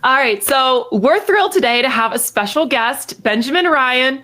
All right, so we're thrilled today to have a special guest, Benjamin Ryan.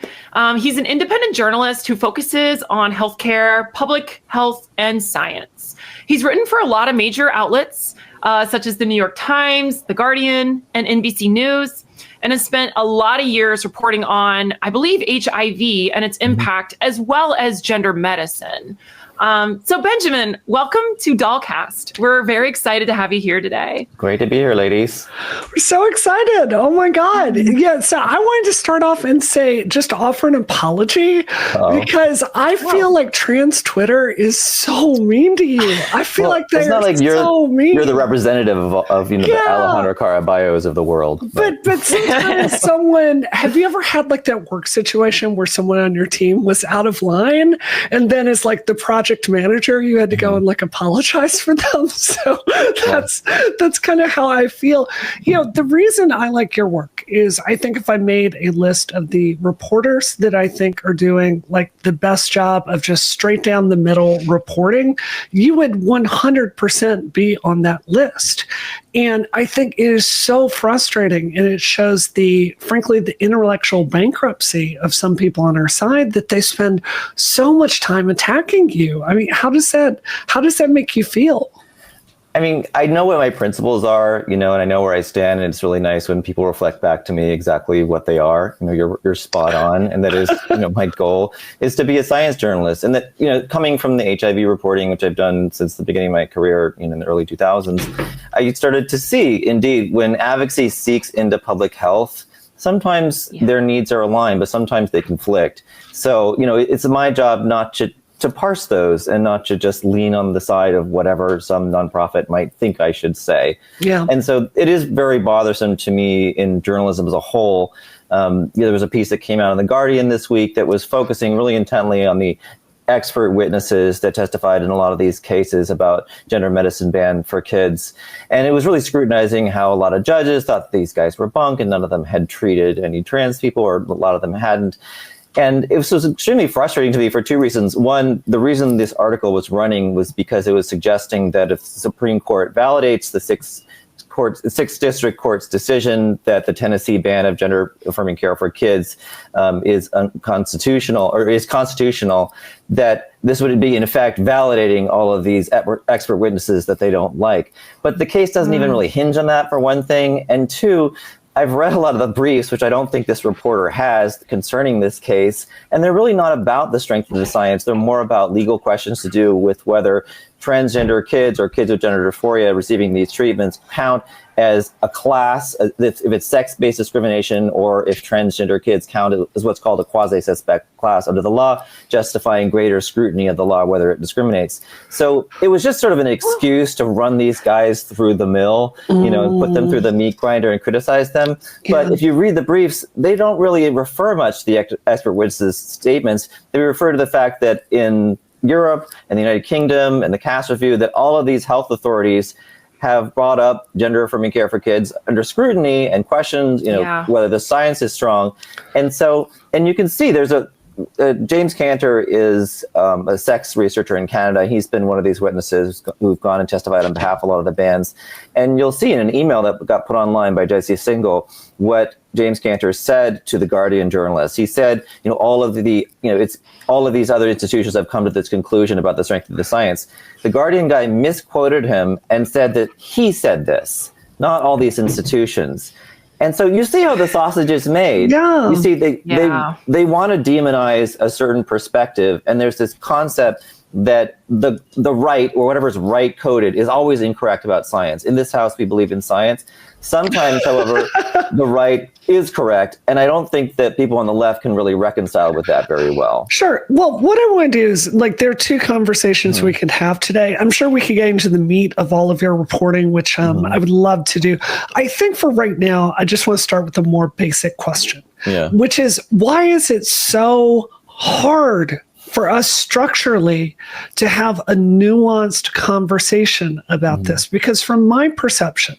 He's an independent journalist who focuses on healthcare, public health, and science. He's written for a lot of major outlets, such as the New York Times, The Guardian, and NBC News, and has spent a lot of years reporting on, I believe, HIV and its impact, as well as gender medicine. So Benjamin, welcome to Dollcast. We're very excited to have you here today. Great to be here, ladies. We're so excited. Oh my God. Yeah. So I wanted to start off and say, just offer an apology because I feel like trans Twitter is so mean to you. I feel like they're so mean. You're the representative of the Alejandro Caraballos of the world. But sometimes have you ever had like that work situation where someone on your team was out of line and then is like the project manager, you had to go and like apologize for them. So that's kind of how I feel. The reason I like your work is I think if I made a list of the reporters that I think are doing like the best job of just straight down the middle reporting, you would 100% be on that list. And I think it is so frustrating, and it shows frankly, the intellectual bankruptcy of some people on our side that they spend so much time attacking you. I mean, how does that make you feel? I mean, I know what my principles are, and I know where I stand, and it's really nice when people reflect back to me exactly what they are. You're spot on, and that is, my goal is to be a science journalist, and that, coming from the HIV reporting, which I've done since the beginning of my career, in the early 2000s, I started to see, indeed, when advocacy seeks into public health, sometimes their needs are aligned, but sometimes they conflict. So, it's my job not to parse those and not to just lean on the side of whatever some nonprofit might think I should say. Yeah. And so it is very bothersome to me in journalism as a whole. There was a piece that came out in The Guardian this week that was focusing really intently on the expert witnesses that testified in a lot of these cases about gender medicine ban for kids. And it was really scrutinizing how a lot of judges thought these guys were bunk and none of them had treated any trans people, or a lot of them hadn't. And it was extremely frustrating to me for two reasons. One, the reason this article was running was because it was suggesting that if the Supreme Court validates the Sixth District Court's decision that the Tennessee ban of gender-affirming care for kids is unconstitutional, or is constitutional, that this would be, in effect, validating all of these expert witnesses that they don't like. But the case doesn't even really hinge on that, for one thing. And two, I've read a lot of the briefs, which I don't think this reporter has, concerning this case, and they're really not about the strength of the science. They're more about legal questions to do with whether transgender kids or kids with gender dysphoria receiving these treatments count as a class, if it's sex-based discrimination, or if transgender kids count as what's called a quasi-suspect class under the law, justifying greater scrutiny of the law, whether it discriminates. So it was just sort of an excuse to run these guys through the mill, and put them through the meat grinder and criticize them. But if you read the briefs, they don't really refer much to the expert witnesses' statements. They refer to the fact that in Europe and the United Kingdom and the Cass Review, that all of these health authorities have brought up gender-affirming care for kids under scrutiny and questions, whether the science is strong. And so, and you can see there's James Cantor is a sex researcher in Canada. He's been one of these witnesses who've gone and testified on behalf of a lot of the bans. And you'll see in an email that got put online by Jesse Singal what James Cantor said to the Guardian journalist. He said, all of these other institutions have come to this conclusion about the strength of the science. The Guardian guy misquoted him and said that he said this, not all these institutions. And so you see how the sausage is made. Yeah. You see, they want to demonize a certain perspective, and there's this concept that the right, or whatever's right coded, is always incorrect about science. In this house, we believe in science. Sometimes, however, the right is correct, and I don't think that people on the left can really reconcile with that very well. Sure. Well, what I want to do is, there are two conversations we could have today. I'm sure we could get into the meat of all of your reporting, which I would love to do. I think for right now, I just want to start with a more basic question, which is, why is it so hard for us structurally to have a nuanced conversation about this, because from my perception,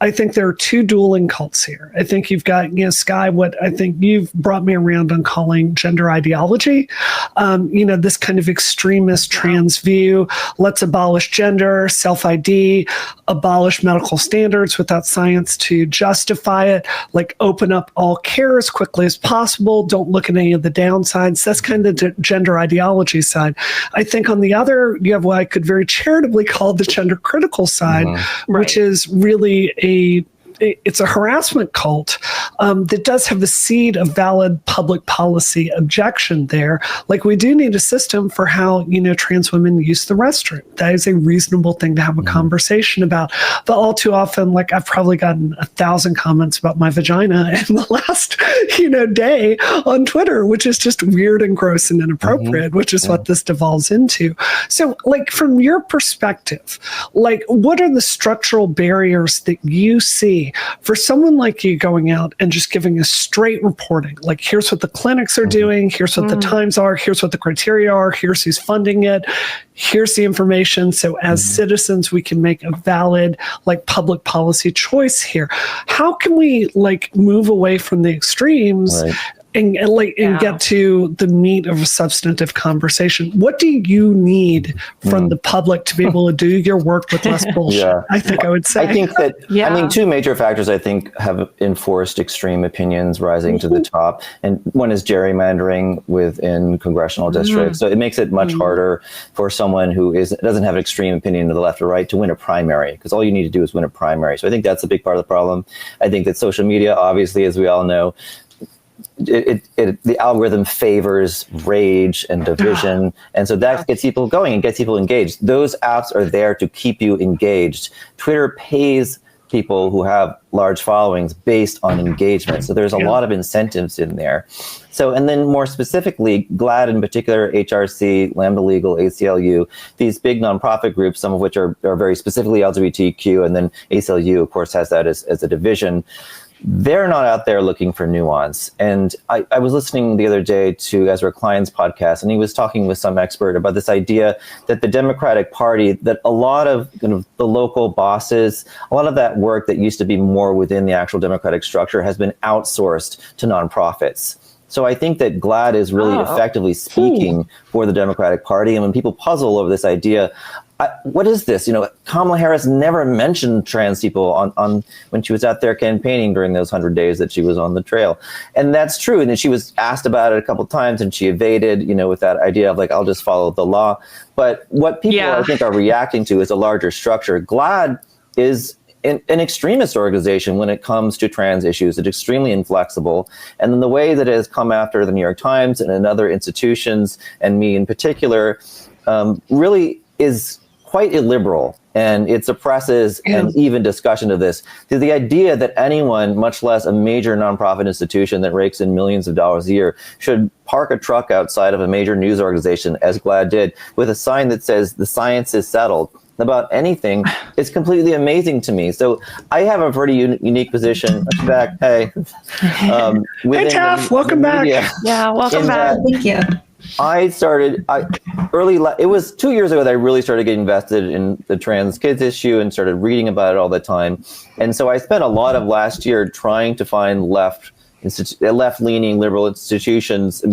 I think there are two dueling cults here. I think you've got, Sky, what I think you've brought me around on calling gender ideology, this kind of extremist trans view. Let's abolish gender, self-ID, abolish medical standards without science to justify it, like open up all care as quickly as possible, don't look at any of the downsides. That's kind of the gender ideology side. I think on the other, you have what I could very charitably call the gender critical side, which is really it's a harassment cult that does have a seed of valid public policy objection there. Like, we do need a system for how, trans women use the restroom. That is a reasonable thing to have a conversation about. But all too often, like, I've probably gotten 1,000 comments about my vagina in the last, day on Twitter, which is just weird and gross and inappropriate, which is what this devolves into. So, like, from your perspective, like, what are the structural barriers that you see for someone like you going out and just giving a straight reporting? Like, here's what the clinics are doing, here's what the times are, here's what the criteria are, here's who's funding it, here's the information. So as citizens, we can make a valid, like, public policy choice here. How can we, like, move away from the extremes and get to the meat of a substantive conversation? What do you need from the public to be able to do your work with less bullshit? I think I would say. I think that, two major factors, I think, have enforced extreme opinions rising to the top. And one is gerrymandering within congressional districts. So it makes it much harder for someone who doesn't have an extreme opinion to the left or right to win a primary, because all you need to do is win a primary. So I think that's a big part of the problem. I think that social media, obviously, as we all know, the algorithm favors rage and division, and so that gets people going and gets people engaged. Those apps are there to keep you engaged. Twitter pays people who have large followings based on engagement, so there's a lot of incentives in there. So, and then more specifically, GLAAD in particular, HRC, Lambda Legal, ACLU, these big nonprofit groups, some of which are very specifically LGBTQ, and then ACLU, of course, has that as a division. They're not out there looking for nuance. And I was listening the other day to Ezra Klein's podcast, and he was talking with some expert about this idea that the Democratic Party, that a lot of the local bosses, a lot of that work that used to be more within the actual Democratic structure has been outsourced to nonprofits. So I think that GLAAD is really effectively speaking for the Democratic Party. And when people puzzle over this idea, what is this? Kamala Harris never mentioned trans people on when she was out there campaigning during those 100 days that she was on the trail. And that's true. And then she was asked about it a couple of times and she evaded, with that idea of like, I'll just follow the law. But what people I think are reacting to is a larger structure. GLAAD is an extremist organization when it comes to trans issues. It's extremely inflexible. And then the way that it has come after the New York Times and other institutions, and me in particular, really is quite illiberal, and it suppresses an even discussion of this. To the idea that anyone, much less a major nonprofit institution that rakes in millions of dollars a year, should park a truck outside of a major news organization, as GLAAD did, with a sign that says the science is settled about anything, is completely amazing to me. So I have a pretty unique position. Back, hey, hey, Taff, welcome back. Yeah, welcome back. Thank you. It was 2 years ago that I really started getting invested in the trans kids issue and started reading about it all the time. And so I spent a lot of last year trying to find left-leaning liberal institutions,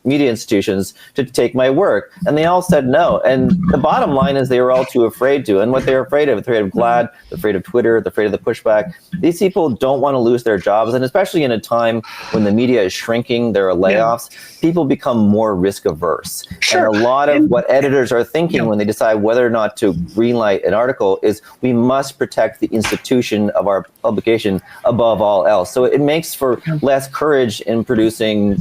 media institutions, to take my work. And they all said no. And the bottom line is they were all too afraid to. And what they're afraid of GLAAD, they're afraid of Twitter, they're afraid of the pushback. These people don't want to lose their jobs. And especially in a time when the media is shrinking, there are layoffs, people become more risk averse. And a lot of what editors are thinking when they decide whether or not to greenlight an article is we must protect the institution of our publication above all else. So it makes for less courage in producing,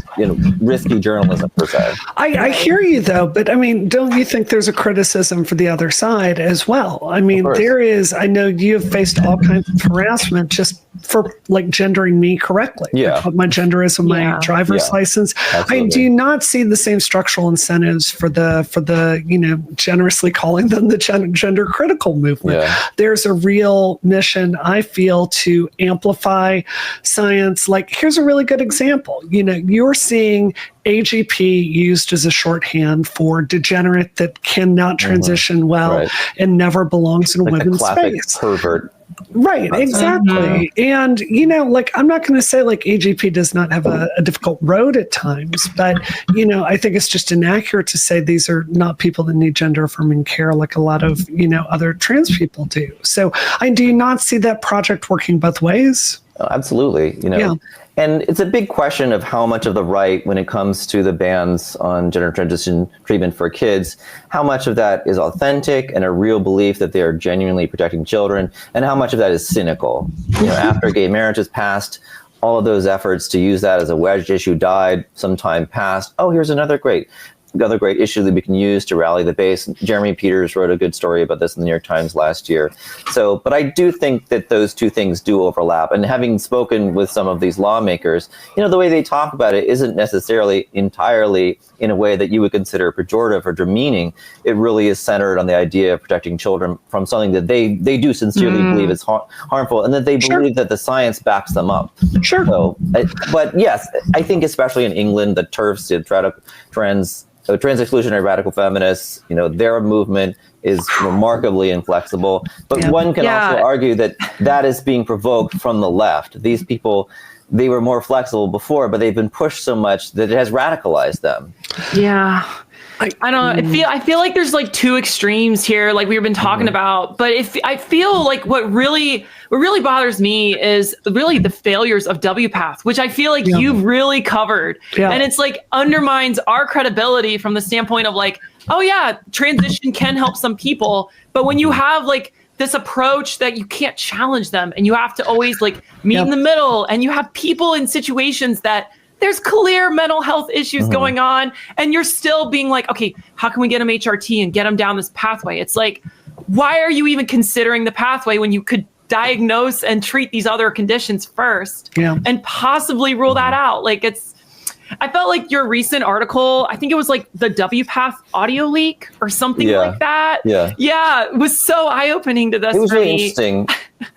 risky journalism per se. I hear you though, but I mean, don't you think there's a criticism for the other side as well? I mean, there is. I know you have faced all kinds of harassment just for like gendering me correctly. Like what my gender is on my driver's license. I do not see the same structural incentives for the generously calling them the gender critical movement. There's a real mission, I feel, to amplify science. Like, here's a really good example. You're seeing AGP used as a shorthand for degenerate that cannot transition well and never belongs in a women's space. Pervert. Right, exactly. And, I'm not going to say AGP does not have a difficult road at times, but, I think it's just inaccurate to say these are not people that need gender affirming care like a lot of, other trans people do. So I do not see that project working both ways. Oh, absolutely. And it's a big question of how much of the right, when it comes to the bans on gender transition treatment for kids, how much of that is authentic and a real belief that they are genuinely protecting children, and how much of that is cynical. After gay marriage is passed, all of those efforts to use that as a wedge issue died. Some time passed. Oh, here's another great issue that we can use to rally the base. Jeremy Peters wrote a good story about this in the New York Times last year. But I do think that those two things do overlap. And having spoken with some of these lawmakers, the way they talk about it isn't necessarily entirely in a way that you would consider pejorative or demeaning. It really is centered on the idea of protecting children from something that they do sincerely believe is harmful, and that they believe that the science backs them up. Sure. But yes, I think especially in England, the TERFs, trans exclusionary radical feminists, their movement is remarkably inflexible. But one can also argue that is being provoked from the left. These people, they were more flexible before, but they've been pushed so much that it has radicalized them. Yeah. I don't know. I feel like there's two extremes here, like we've been talking about. But I feel like what really bothers me is really the failures of WPATH, which I feel like you've really covered. Yeah. And it's undermines our credibility from the standpoint of oh yeah, transition can help some people. But when you have this approach that you can't challenge them, and you have to always meet in the middle, and you have people in situations that there's clear mental health issues going on, and you're still being okay, how can we get them HRT and get them down this pathway? It's why are you even considering the pathway when you could diagnose and treat these other conditions first and possibly rule that out? I felt like your recent article, I think it was the WPATH audio leak or something like that. Yeah, it was so eye-opening to this. It was really interesting.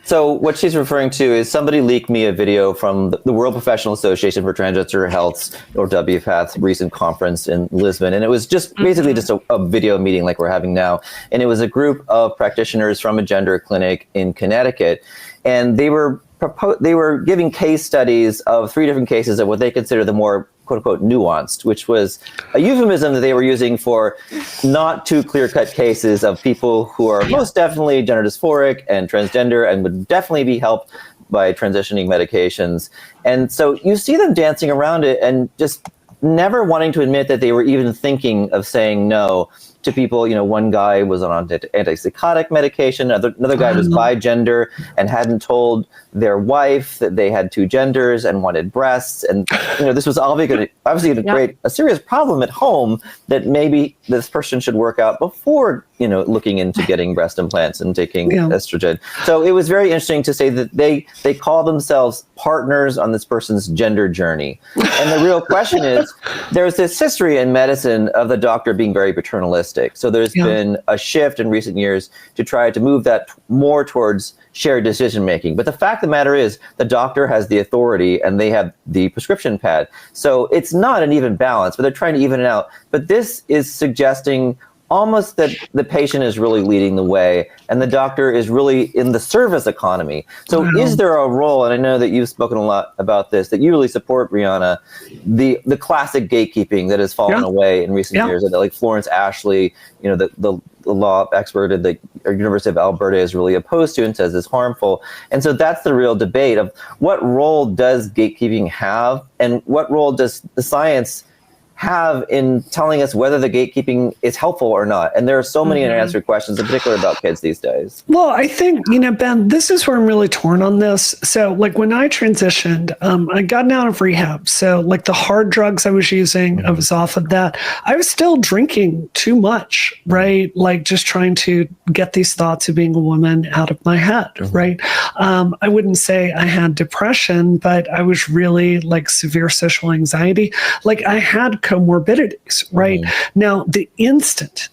So what she's referring to is somebody leaked me a video from the World Professional Association for Transgender Health, or WPATH's recent conference in Lisbon. And it was just basically just a video meeting like we're having now. And it was a group of practitioners from a gender clinic in Connecticut. And they were giving case studies of 3 different cases of what they consider the more quote unquote nuanced, which was a euphemism that they were using for not too clear-cut cases of people who are most definitely gender dysphoric and transgender and would definitely be helped by transitioning medications. And so you see them dancing around it and just never wanting to admit that they were even thinking of saying no to people. One guy was on antipsychotic medication, another guy was bigender and hadn't told their wife that they had 2 genders and wanted breasts. And this was obviously going to create a serious problem at home that maybe this person should work out before looking into getting breast implants and taking estrogen. So it was very interesting to say that they call themselves partners on this person's gender journey. And the real question is, there's this history in medicine of the doctor being very paternalistic. So there's been a shift in recent years to try to move that more towards shared decision making. But the fact of the matter is, the doctor has the authority and they have the prescription pad. So it's not an even balance, but they're trying to even it out. But this is suggesting almost that the patient is really leading the way and the doctor is really in the service economy. So is there a role, and I know that you've spoken a lot about this, that you really support, Brianna, the classic gatekeeping that has fallen away in recent years, that like Florence Ashley, the law expert at the University of Alberta is really opposed to and says is harmful. And so that's the real debate of what role does gatekeeping have, and what role does the science have in telling us whether the gatekeeping is helpful or not. And there are so many unanswered questions, in particular about kids these days. Well, I think, Ben, this is where I'm really torn on this. So when I transitioned, I got out of rehab. So the hard drugs I was using, I was off of that. I was still drinking too much, right? Just trying to get these thoughts of being a woman out of my head, right? I wouldn't say I had depression, but I was really severe social anxiety. I had comorbidities, right? Now, the instant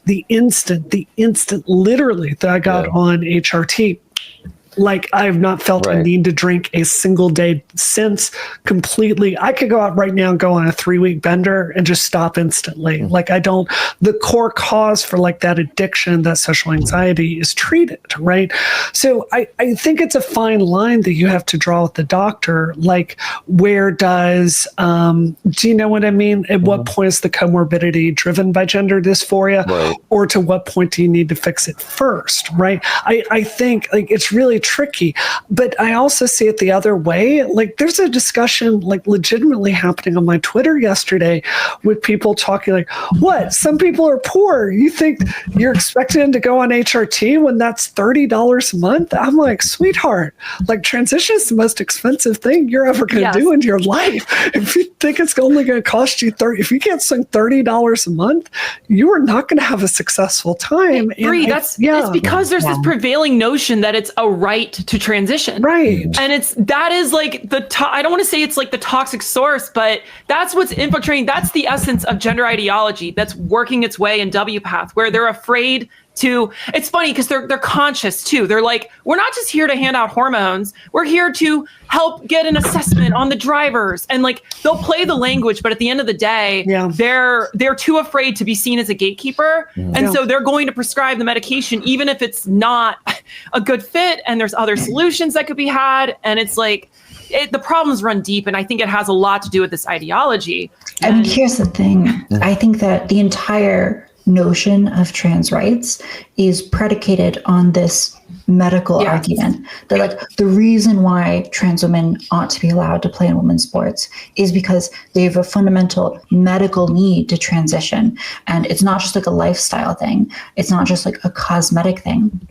literally that I got on HRT, Like, I have not felt a need to drink a single day since completely. I could go out right now and go on a 3-week bender and just stop instantly. Like, the core cause for like that addiction, that social anxiety is treated, right? So I think it's a fine line that you have to draw with the doctor. Like, where does, do you know what I mean? At what point is the comorbidity driven by gender dysphoria, or to what point do you need to fix it first, right? I think like it's really tricky, but I also see it the other way. Like, there's a discussion like legitimately happening on my Twitter yesterday with people talking like, what? Some people are poor. You think you're expecting them to go on HRT when that's $30 a month? I'm like, sweetheart, like, transition is the most expensive thing you're ever going to do in your life. If you think it's only going to cost you if you can't spend $30 a month, you are not going to have a successful time. It's because there's this prevailing notion that it's a right to transition. Right. And that is like I don't want to say it's like the toxic source, but that's what's infiltrating. That's the essence of gender ideology that's working its way in WPATH, where they're afraid to, it's funny because they're conscious too. They're like, we're not just here to hand out hormones. We're here to help get an assessment on the drivers. And like, they'll play the language, but at the end of the day, they're too afraid to be seen as a gatekeeper. And so they're going to prescribe the medication, even if it's not a good fit. And there's other solutions that could be had. And it's like, the problems run deep. And I think it has a lot to do with this ideology. I mean, here's the thing. I think that the entire notion of trans rights is predicated on this medical argument that like the reason why trans women ought to be allowed to play in women's sports is because they have a fundamental medical need to transition. And it's not just like a lifestyle thing. It's not just like a cosmetic thing.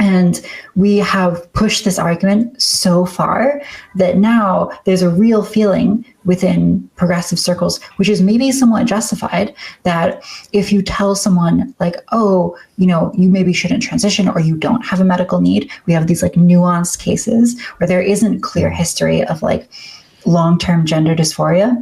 And we have pushed this argument so far that now there's a real feeling within progressive circles, which is maybe somewhat justified, that if you tell someone like, oh, you know, you maybe shouldn't transition or you don't have a medical need, we have these like nuanced cases where there isn't clear history of like long-term gender dysphoria.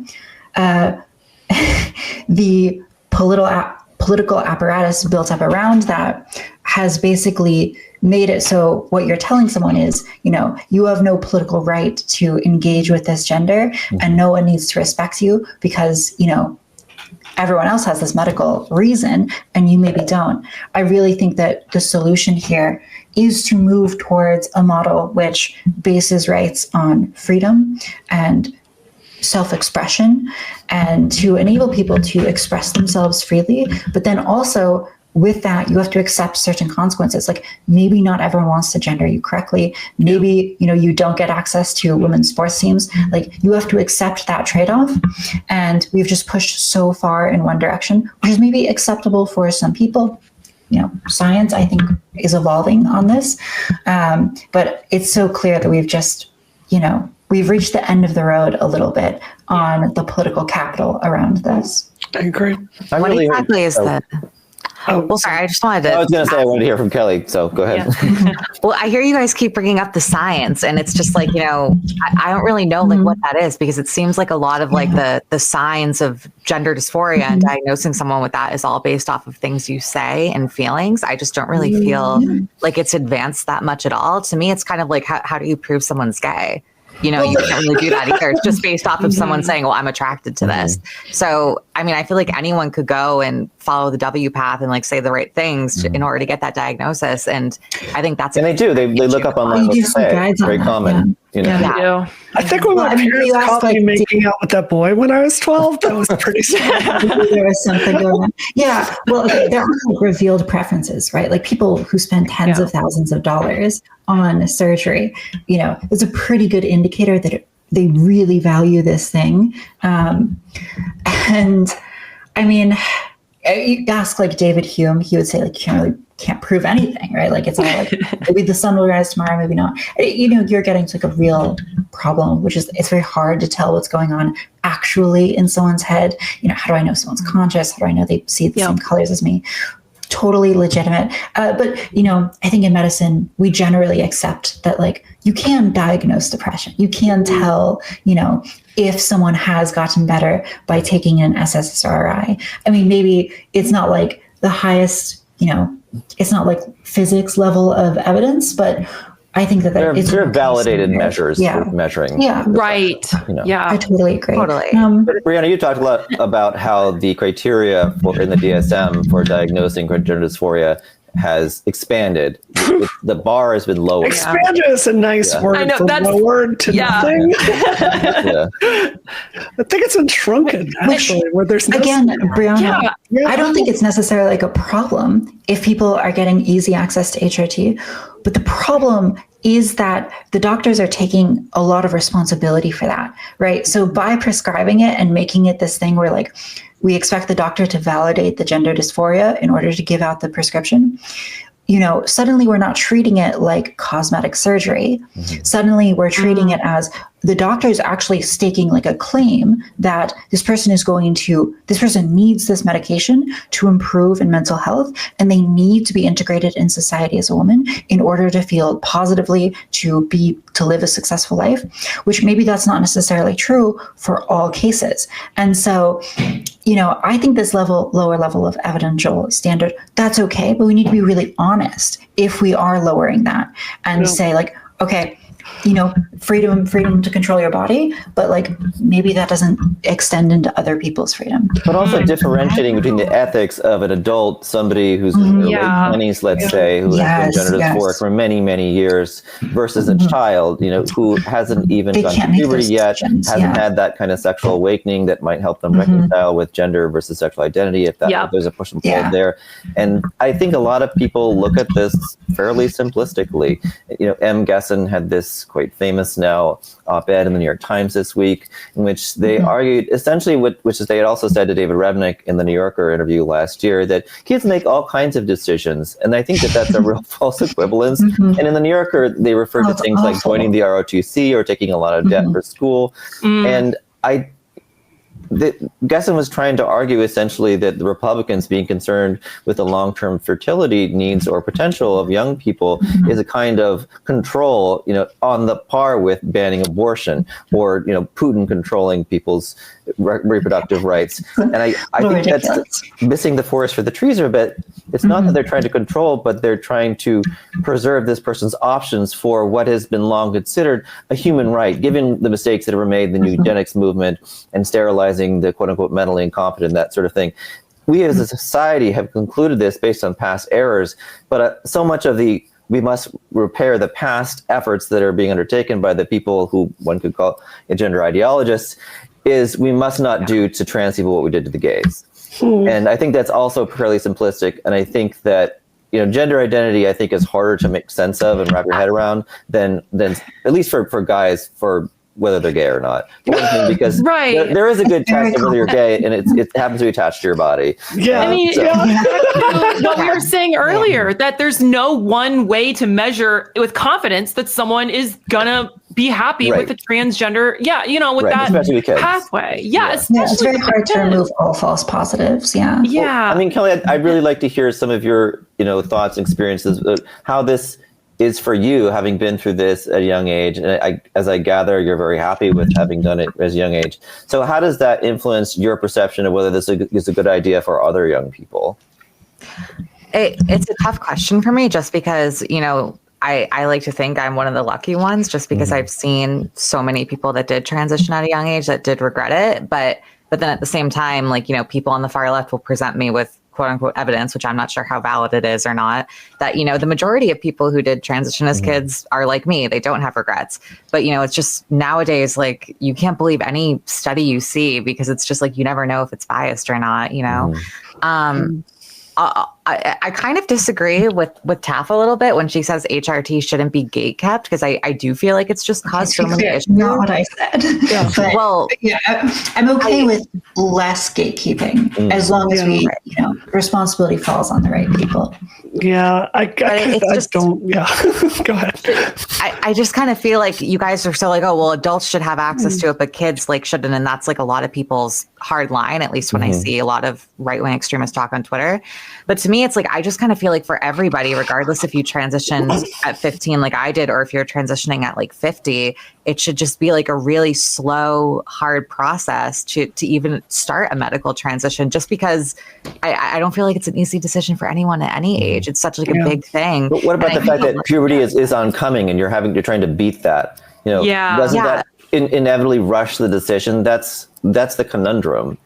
The political apparatus built up around that has basically made it so what you're telling someone is, you know, you have no political right to engage with this gender and no one needs to respect you because, you know, everyone else has this medical reason and you maybe don't. I really think that the solution here is to move towards a model which bases rights on freedom and self-expression and to enable people to express themselves freely, but then also with that, you have to accept certain consequences. Like maybe not everyone wants to gender you correctly. Maybe, you know, you don't get access to women's sports teams. Like you have to accept that trade-off. And we've just pushed so far in one direction, which is maybe acceptable for some people. You know, science, I think, is evolving on this. But it's so clear that we've just, you know, we've reached the end of the road a little bit on the political capital around this. I agree. What exactly is that? Oh, well, sorry, I just wanted to... I was going to say I wanted to hear from Kelly, so go ahead. Yeah. Well, I hear you guys keep bringing up the science, and it's just like, you know, I don't really know like what that is, because it seems like a lot of like the signs of gender dysphoria and diagnosing someone with that is all based off of things you say and feelings. I just don't really feel like it's advanced that much at all. To me, it's kind of like, how do you prove someone's gay? You know, you can't really do that either. It's just based off of someone saying, well, I'm attracted to this. So, I mean, I feel like anyone could go and follow the W path and like say the right things in order to get that diagnosis. And I think that's... And they do. They look up online. It's very common. You know? They do. I think when my parents caught me making out with that boy when I was 12, that was pretty sad. There was something going on. Yeah. Well, okay, there are like revealed preferences, right? Like people who spend tens of thousands of dollars on surgery, you know, it's a pretty good indicator that they really value this thing. And I mean, you ask like David Hume, he would say like, you can't prove anything, right? Like it's all like, maybe the sun will rise tomorrow, maybe not. You know, you're getting to like a real problem, which is, it's very hard to tell what's going on actually in someone's head. You know, how do I know someone's conscious? How do I know they see the same colors as me? Totally legitimate. But, you know, I think in medicine, we generally accept that like you can diagnose depression. You can tell, you know, if someone has gotten better by taking an SSRI. I mean, maybe it's not like the highest, you know, it's not like physics level of evidence, but I think that They're it's validated measures for measuring. Yeah. Right. Yeah. I totally agree. Totally. Brianna, you talked a lot about how the criteria in the DSM for diagnosing gender dysphoria has expanded. The bar has been lowered. Expanded is a nice word for lowered to nothing. Yeah. I think it's been shrunken, actually, where there's no again, Brianna, I don't think it's necessarily like a problem if people are getting easy access to HRT, but the problem is that the doctors are taking a lot of responsibility for that, right? So by prescribing it and making it this thing where like we expect the doctor to validate the gender dysphoria in order to give out the prescription, you know, suddenly we're not treating it like cosmetic surgery. Mm-hmm. Suddenly we're treating it as the doctor is actually staking like a claim that this person needs this medication to improve in mental health, and they need to be integrated in society as a woman in order to feel positively, to live a successful life, which maybe that's not necessarily true for all cases. And so, you know, I think this lower level of evidential standard, that's okay, but we need to be really honest if we are lowering that and say like, okay, you know, freedom to control your body, but like maybe that doesn't extend into other people's freedom. But also differentiating between the ethics of an adult, somebody who's in their late 20s, let's say, who has been gender dysphoric for many, many years, versus a child, you know, who hasn't even gone to puberty yet, hasn't had that kind of sexual awakening that might help them reconcile with gender versus sexual identity, if there's a push and pull there. And I think a lot of people look at this fairly simplistically. You know, M. Gesson had this quite famous now op-ed in the New York Times this week, in which they argued essentially, which is they had also said to David Rebnick in the New Yorker interview last year, that kids make all kinds of decisions. And I think that that's a real false equivalence. And in the New Yorker, they referred to things like joining the ROTC or taking a lot of debt for school. And Gesson was trying to argue essentially that the Republicans being concerned with the long-term fertility needs or potential of young people is a kind of control, you know, on the par with banning abortion or, you know, Putin controlling people's reproductive rights. And I think that's missing the forest for the trees a bit. It's not that they're trying to control, but they're trying to preserve this person's options for what has been long considered a human right, given the mistakes that were made in the eugenics movement and sterilizing the quote-unquote mentally incompetent, that sort of thing. We as a society have concluded this based on past errors, but so much of we must repair the past efforts that are being undertaken by the people who one could call gender ideologists, is we must not do to trans people what we did to the gays. And I think that's also fairly simplistic. And I think that, you know, gender identity, I think, is harder to make sense of and wrap your head around than at least for guys, for whether they're gay or not. Because there is a good test of whether you're gay, and it happens to be attached to your body. Yeah. I mean, what we were saying earlier, that there's no one way to measure with confidence that someone is gonna be happy with the transgender, you know, with that pathway. It's very hard to remove all false positives. Yeah. Well, I mean, Kelly, I'd really like to hear some of your, you know, thoughts and experiences, how this is for you, having been through this at a young age. And as I gather, you're very happy with having done it as a young age. So how does that influence your perception of whether this is a good idea for other young people? It's a tough question for me, just because, you know, I like to think I'm one of the lucky ones, just because I've seen so many people that did transition at a young age that did regret it. But then at the same time, like, you know, people on the far left will present me with quote unquote evidence, which I'm not sure how valid it is or not, that, you know, the majority of people who did transition as kids are like me. They don't have regrets. But, you know, it's just nowadays, like, you can't believe any study you see, because it's just like, you never know if it's biased or not, you know? I kind of disagree with Taff a little bit when she says HRT shouldn't be gate kept, because I do feel like it's just caused so many issues. Not what I said. I'm okay with less gatekeeping as long as we, you know, responsibility falls on the right people. Yeah, I don't. Yeah, go ahead. I just kind of feel like you guys are so like, oh, well, adults should have access to it, but kids like shouldn't, and that's like a lot of people's hard line. At least when I see a lot of right-wing extremists talk on Twitter. But to me, me, it's like, I just kind of feel like for everybody, regardless if you transitioned at 15, like I did, or if you're transitioning at like 50, it should just be like a really slow, hard process to even start a medical transition, just because I don't feel like it's an easy decision for anyone at any age. It's such like a big thing. But what about the fact that puberty is oncoming and you're trying to beat that? Doesn't that inevitably rush the decision? That's the conundrum.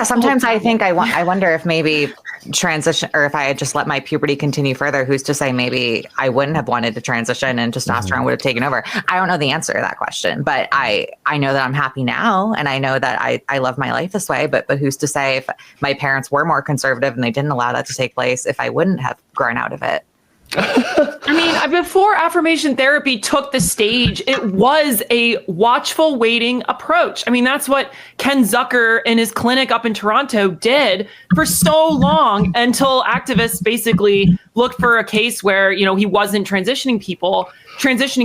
Sometimes I think I wonder if maybe transition, or if I had just let my puberty continue further, who's to say maybe I wouldn't have wanted to transition and testosterone would have taken over. I don't know the answer to that question, but I know that I'm happy now, and I know that I love my life this way, but who's to say if my parents were more conservative and they didn't allow that to take place, if I wouldn't have grown out of it. I mean, before affirmation therapy took the stage, it was a watchful waiting approach. I mean, that's what Ken Zucker in his clinic up in Toronto did for so long, until activists basically looked for a case where, he wasn't transitioning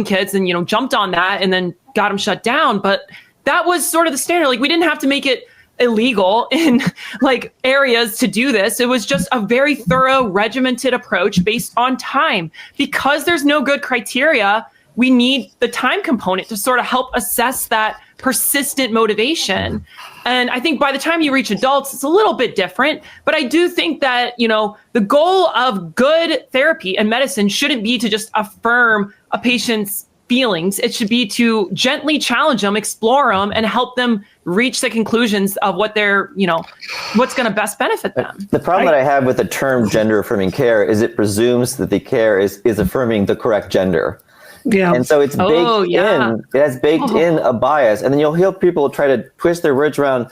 kids, and, jumped on that and then got him shut down. But that was sort of the standard. Like, we didn't have to make it illegal in like areas to do this. It was just a very thorough, regimented approach based on time. Because there's no good criteria, we need the time component to sort of help assess that persistent motivation. And I think by the time you reach adults, it's a little bit different. But I do think that, the goal of good therapy and medicine shouldn't be to just affirm a patient's feelings. It should be to gently challenge them, explore them, and help them reach the conclusions of what they're, what's going to best benefit them. The problem that I have with the term gender affirming care is it presumes that the care is affirming the correct gender. Yeah. And so it's baked in, it has baked in a bias. And then you'll hear people try to twist their words around,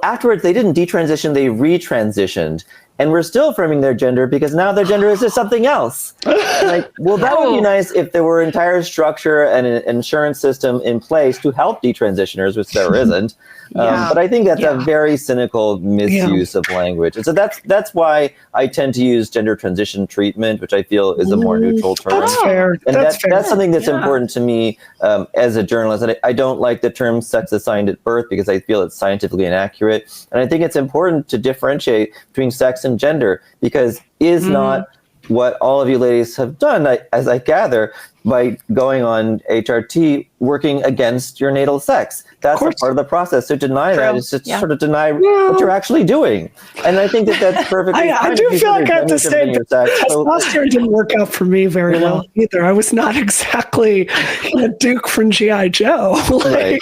afterwards they didn't detransition, they retransitioned. And we're still affirming their gender because now their gender is just something else. That would be nice if there were entire structure and an insurance system in place to help detransitioners, which there isn't. But I think that's a very cynical misuse of language. And so that's why I tend to use gender transition treatment, which I feel is a more neutral term. That's fair. And that's something that's important to me as a journalist. And I don't like the term sex assigned at birth because I feel it's scientifically inaccurate. And I think it's important to differentiate between sex and gender, because is not what all of you ladies have done, as I gather, by going on HRT, working against your natal sex. That's a part of the process. So deny that is to sort of deny what you're actually doing. And I think that's perfectly fine. I do feel like I have to say that testosterone didn't work out for me very well either. I was not exactly a Duke from G.I. Joe. I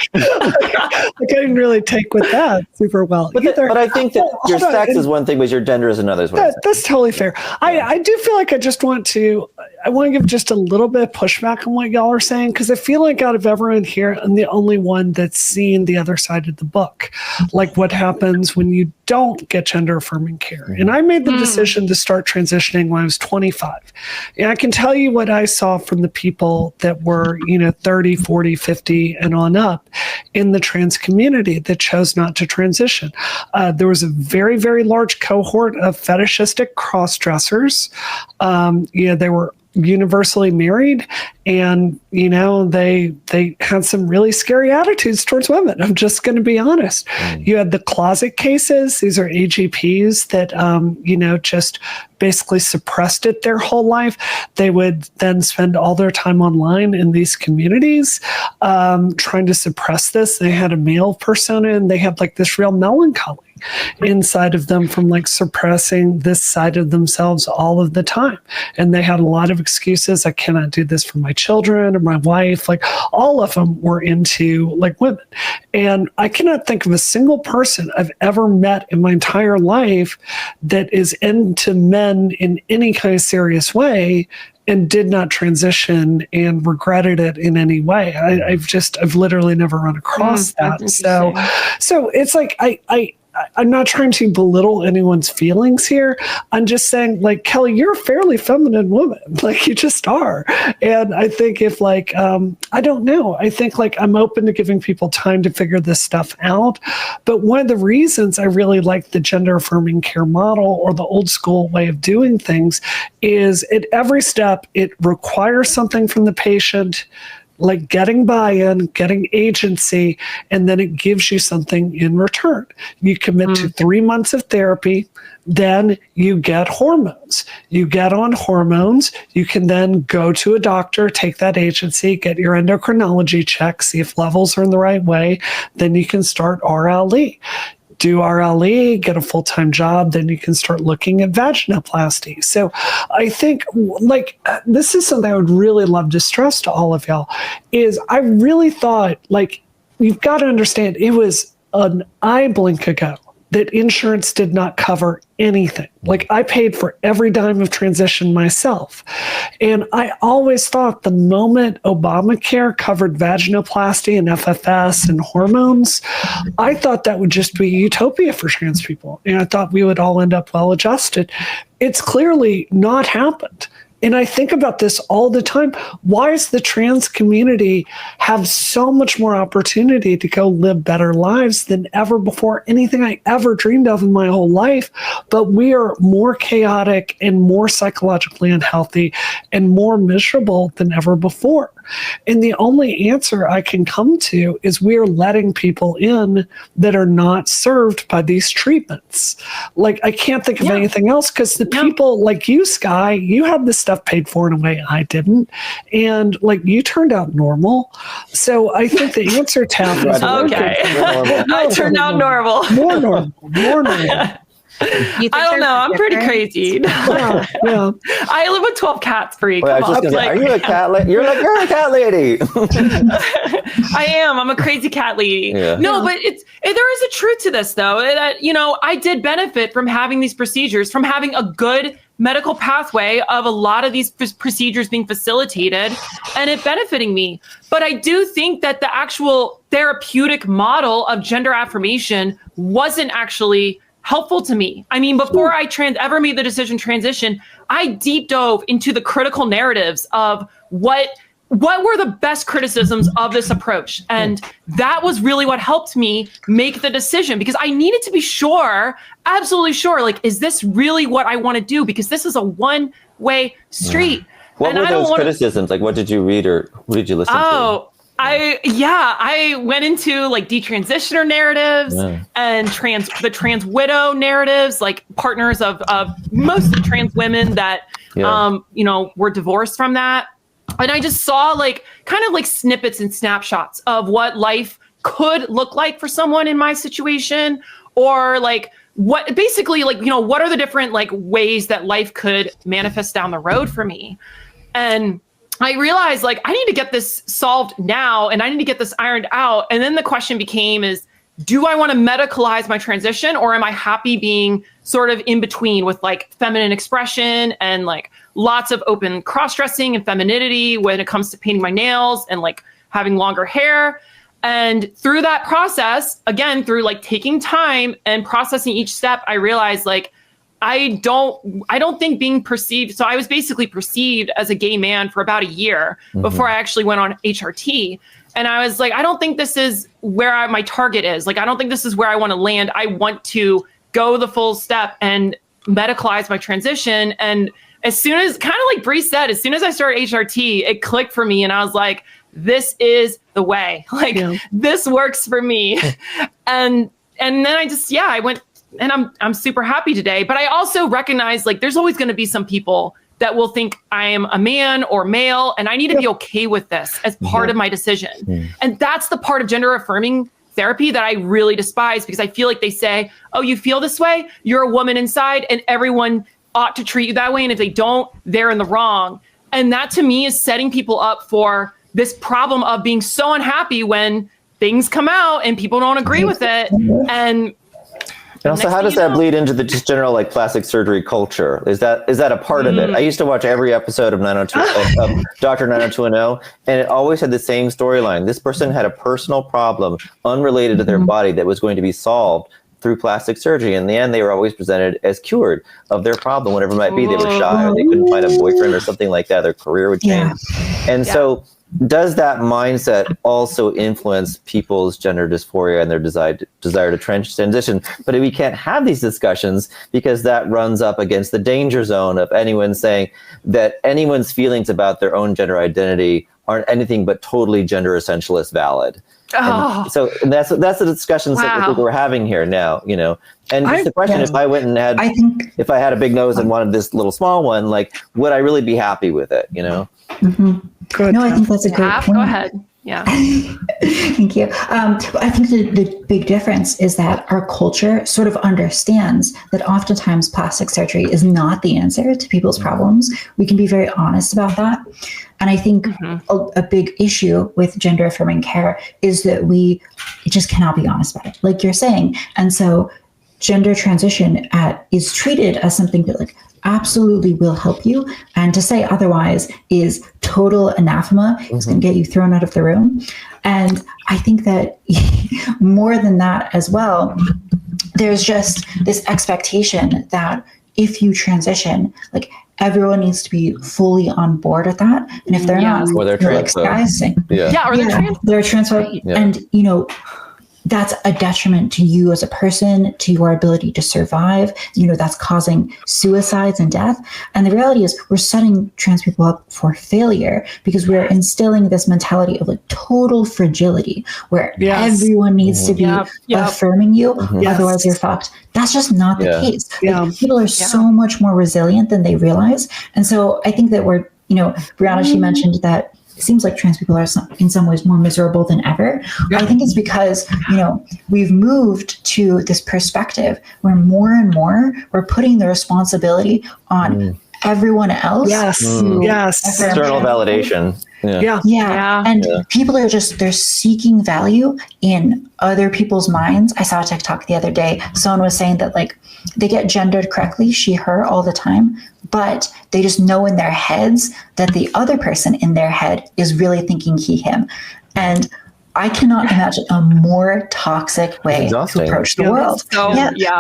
didn't really take with that super well either. But I think that your sex is one thing, but your gender is another. That's totally fair. I do feel like I want to give just a little bit of pushback on what y'all are saying, because I feel like out of everyone here, I'm the only one that's seen the other side of the book, like what happens when you don't get gender affirming care. And I made the decision to start transitioning when I was 25. And I can tell you what I saw from the people that were, 30, 40, 50 and on up in the trans community that chose not to transition. There was a very, very large cohort of fetishistic cross-dressers. They were universally married, and they had some really scary attitudes towards women. I'm just going to be honest. You had the closet cases. These are AGPs that just basically suppressed it their whole life. They would then spend all their time online in these communities trying to suppress this. They had a male persona, and they had like this real melancholy inside of them from like suppressing this side of themselves all of the time. And they had a lot of excuses. I cannot do this for my children or my wife. Like all of them were into like women. And I cannot think of a single person I've ever met in my entire life that is into men in any kind of serious way and did not transition and regretted it in any way. I've literally never run across that. So it's like, I'm not trying to belittle anyone's feelings here. I'm just saying, like, Kelly, you're a fairly feminine woman. Like, you just are. And I think if, like, I don't know. I think, like, I'm open to giving people time to figure this stuff out. But one of the reasons I really like the gender affirming care model or the old school way of doing things is at every step, it requires something from the patient. like getting buy-in, getting agency, and then it gives you something in return. You commit to 3 months of therapy, then you get hormones. You get on hormones, you can then go to a doctor, take that agency, get your endocrinology check, see if levels are in the right way, then you can start RLE. Do RLE, get a full-time job, then you can start looking at vaginoplasty. So I think like this is something I would really love to stress to all of y'all is I really thought like you've got to understand it was an eye blink ago that insurance did not cover anything. Like I paid for every dime of transition myself. And I always thought the moment Obamacare covered vaginoplasty and FFS and hormones, I thought that would just be utopia for trans people. And I thought we would all end up well adjusted. It's clearly not happened. And I think about this all the time. Why does the trans community have so much more opportunity to go live better lives than ever before? Anything I ever dreamed of in my whole life. But we are more chaotic and more psychologically unhealthy and more miserable than ever before. And the only answer I can come to is we are letting people in that are not served by these treatments. Like, I can't think of anything else because the people like you, Sky, you had this stuff paid for in a way I didn't. And like, you turned out normal. So I think the answer, Taff, is okay. I turned out normal. More normal. More normal. I don't know. I'm pretty crazy. Yeah. I live with 12 cats, Bree. Wait, I was just gonna say, are you a cat lady? You're a cat lady. I am. I'm a crazy cat lady. Yeah. No, but there is a truth to this, though. That, you know, I did benefit from having these procedures, from having a good medical pathway of a lot of these procedures being facilitated and it benefiting me. But I do think that the actual therapeutic model of gender affirmation wasn't actually helpful to me. I mean, before I ever made the decision transition, I deep dove into the critical narratives of what were the best criticisms of this approach. And that was really what helped me make the decision because I needed to be sure, absolutely sure, like, is this really what I want to do? Because this is a one-way street. What were those criticisms? Like, what did you read or who did you listen to? I went into like detransitioner narratives and the trans widow narratives, like partners of mostly trans women that, you know, were divorced from that. And I just saw like kind of like snippets and snapshots of what life could look like for someone in my situation, or like what basically like, you know, what are the different like ways that life could manifest down the road for me. And I realized like I need to get this solved now and I need to get this ironed out. And then the question became do I want to medicalize my transition or am I happy being sort of in between with like feminine expression and like lots of open cross-dressing and femininity when it comes to painting my nails and like having longer hair. And through that process, again, through like taking time and processing each step, I realized like, I don't think being perceived. So I was basically perceived as a gay man for about a year before I actually went on HRT. And I was like, I don't think this is where my target is. Like, I don't think this is where I want to land. I want to go the full step and medicalize my transition. And as soon as, kind of like Bree said, as soon as I started HRT, it clicked for me. And I was like, this is the way. Like, this works for me. and then I went, and I'm super happy today. But I also recognize like there's always going to be some people that will think I am a man or male, and I need to be okay with this as part of my decision. And that's the part of gender affirming therapy that I really despise, because I feel like they say, oh, you feel this way? You're a woman inside, and everyone ought to treat you that way. And if they don't, they're in the wrong. And that to me is setting people up for this problem of being so unhappy when things come out and people don't agree with it. And also, how does that bleed into the just general like plastic surgery culture? Is that a part of it? I used to watch every episode of Dr. 90210, and it always had the same storyline. This person had a personal problem unrelated to their body that was going to be solved through plastic surgery. In the end, they were always presented as cured of their problem, whatever it might be. They were shy, or they couldn't find a boyfriend or something like that. Their career would change. And so does that mindset also influence people's gender dysphoria and their desire to transition? But we can't have these discussions because that runs up against the danger zone of anyone saying that anyone's feelings about their own gender identity aren't anything but totally gender essentialist valid. Oh. So that's the discussions that we're having here now, you know. And just the question, if I went and had, if I had a big nose and wanted this little small one, like, would I really be happy with it, you know? Mm-hmm. Good. No, I think that's a great point. Go ahead. Yeah. Thank you. I think the big difference is that our culture sort of understands that oftentimes plastic surgery is not the answer to people's problems. We can be very honest about that. And I think a big issue with gender affirming care is that we just cannot be honest about it, like you're saying. And so gender transition is treated as something that like absolutely will help you. And to say otherwise is total anathema. It's going to get you thrown out of the room. And I think that more than that as well, there's just this expectation that if you transition, like everyone needs to be fully on board with that. And if they're not, or they're transphobic. They're transphobic. Yeah. And, you know, that's a detriment to you as a person, to your ability to survive. You know, that's causing suicides and death. And the reality is we're setting trans people up for failure because we're instilling this mentality of like total fragility where everyone needs to be affirming you. Otherwise you're fucked. That's just not the case. Like, people are so much more resilient than they realize. And so I think that we're, you know, Brianna, she mentioned that it seems like trans people are in some ways more miserable than ever. I think it's because, you know, we've moved to this perspective where more and more we're putting the responsibility on everyone else. External validation. And people are they're seeking value in other people's minds. I saw a TikTok the other day. Someone was saying that like they get gendered correctly, she, her, all the time, but they just know in their heads that the other person in their head is really thinking he, him. And I cannot imagine a more toxic way to approach the world.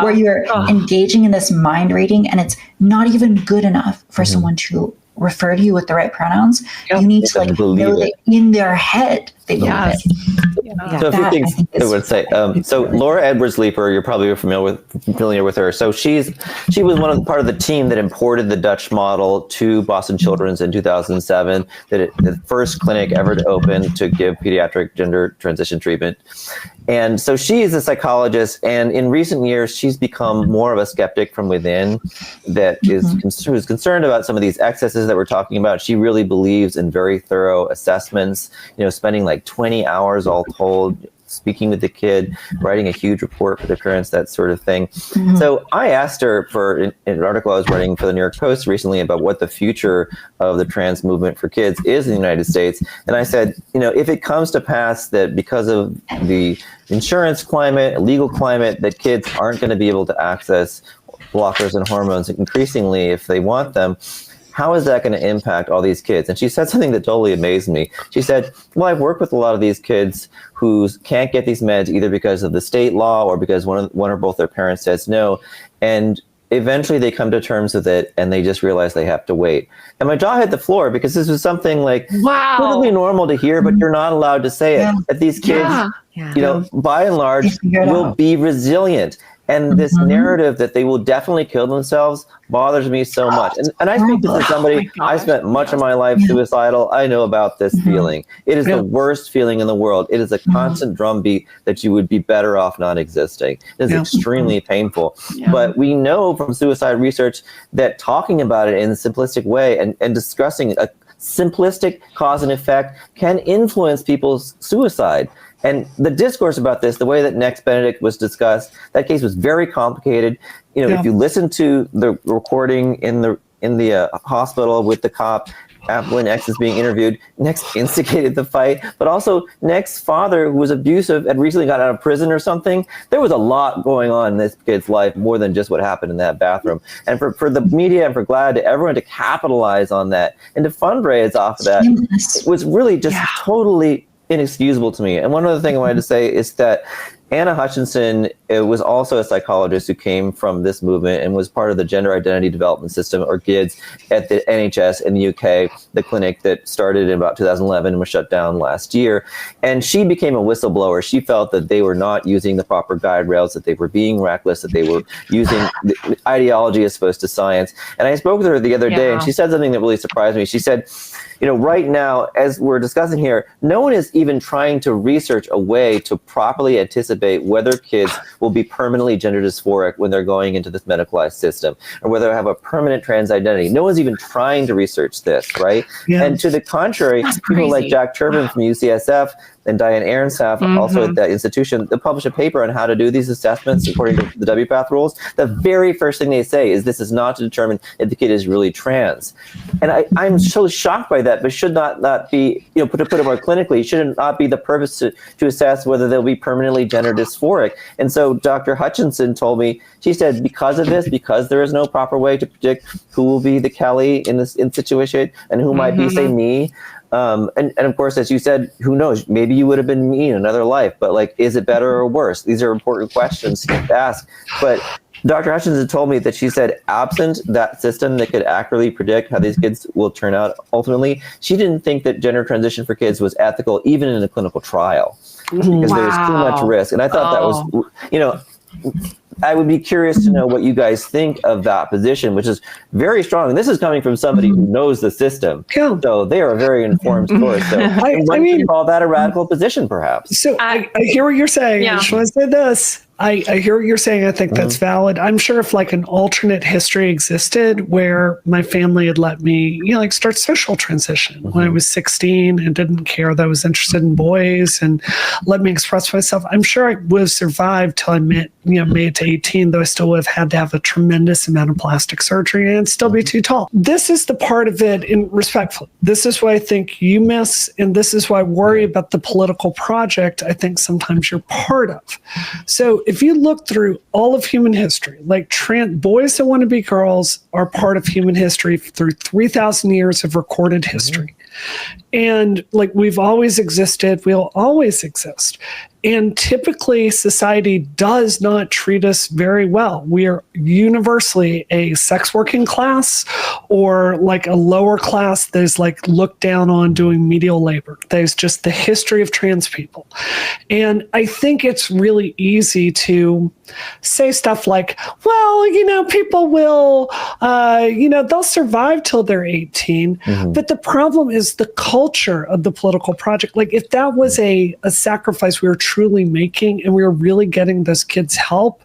Where you're engaging in this mind reading and it's not even good enough for someone to refer to you with the right pronouns. You need to like know that in their head they believe it. So a few things I would say. So Laura Edwards-Leeper, you're probably familiar with her. So she was part of the team that imported the Dutch model to Boston Children's in 2007. The first clinic ever to open to give pediatric gender transition treatment. And so she is a psychologist, and in recent years, she's become more of a skeptic from within that who's concerned about some of these excesses that we're talking about. She really believes in very thorough assessments, you know, spending like 20 hours all told, speaking with the kid, writing a huge report for the parents, that sort of thing. So I asked her for an article I was writing for the New York Post recently about what the future of the trans movement for kids is in the United States. And I said, you know, if it comes to pass that because of the insurance climate, legal climate, that kids aren't going to be able to access blockers and hormones increasingly if they want them, how is that going to impact all these kids? And she said something that totally amazed me. She said, well, I've worked with a lot of these kids who can't get these meds either because of the state law or because one or both their parents says no. And eventually they come to terms with it and they just realize they have to wait. And my jaw hit the floor because this was something like totally normal to hear, but you're not allowed to say it. That these kids, you know, by and large, will be resilient. And this narrative that they will definitely kill themselves bothers me so much. And I speak this as somebody, I spent much of my life suicidal. I know about this feeling. It is the worst feeling in the world. It is a constant drumbeat that you would be better off not existing. It is extremely painful. But we know from suicide research that talking about it in a simplistic way and discussing a simplistic cause and effect can influence people's suicide. And the discourse about this, the way that Next Benedict was discussed, that case was very complicated. You know, if you listen to the recording in the hospital with the cop when X is being interviewed, Next instigated the fight, but also Next's father, who was abusive, had recently got out of prison or something. There was a lot going on in this kid's life, more than just what happened in that bathroom. And for the media and for GLAAD, everyone to capitalize on that and to fundraise off of that, it was really just totally inexcusable to me. And one other thing I wanted to say is that Anna Hutchinson was also a psychologist who came from this movement and was part of the Gender Identity Development System, or GIDS, at the NHS in the UK, the clinic that started in about 2011 and was shut down last year. And she became a whistleblower. She felt that they were not using the proper guide rails, that they were being reckless, that they were using the ideology as opposed to science. And I spoke with her the other day, and she said something that really surprised me. She said, right now, as we're discussing here, no one is even trying to research a way to properly anticipate whether kids will be permanently gender dysphoric when they're going into this medicalized system, or whether they have a permanent trans identity. No one's even trying to research this, right? Yeah. And to the contrary, people like Jack Turbin from UCSF and Diane Arensaf, also at that institution, they published a paper on how to do these assessments according to the WPATH rules. The very first thing they say is this is not to determine if the kid is really trans. And I'm so shocked by that, but should not be, to put it more clinically, should not be the purpose to assess whether they'll be permanently gender dysphoric. And so Dr. Hutchinson told me, she said, because of this, because there is no proper way to predict who will be the Kelly in this situation and who might be, say, me. And of course, as you said, who knows, maybe you would have been me in another life, but is it better or worse? These are important questions to ask. But Dr. Hutchinson told me that she said, absent that system that could accurately predict how these kids will turn out ultimately, she didn't think that gender transition for kids was ethical, even in a clinical trial, because there's too much risk. And I thought that was, I would be curious to know what you guys think of that position, which is very strong. And this is coming from somebody who knows the system. Yeah. So they are a very informed source. So I mean, call that a radical position, perhaps. So I hear what you're saying. I just want to say this. I hear what you're saying. I think that's valid. I'm sure if an alternate history existed where my family had let me, start social transition when I was 16 and didn't care that I was interested in boys and let me express myself, I'm sure I would have survived till I made it to 18, though I still would have had to have a tremendous amount of plastic surgery and still be too tall. This is the part of it, and respectfully, this is what I think you miss, and this is why I worry about the political project I think sometimes you're part of. So if you look through all of human history, boys that want to be girls are part of human history through 3,000 years of recorded history. And we've always existed, we'll always exist. And typically society does not treat us very well. We are universally a sex working class or a lower class that is looked down on doing menial labor. There's just the history of trans people. And I think it's really easy to say stuff people will, they'll survive till they're 18. But the problem is the culture of the political project. If that was a sacrifice we were truly making and we were really getting those kids help,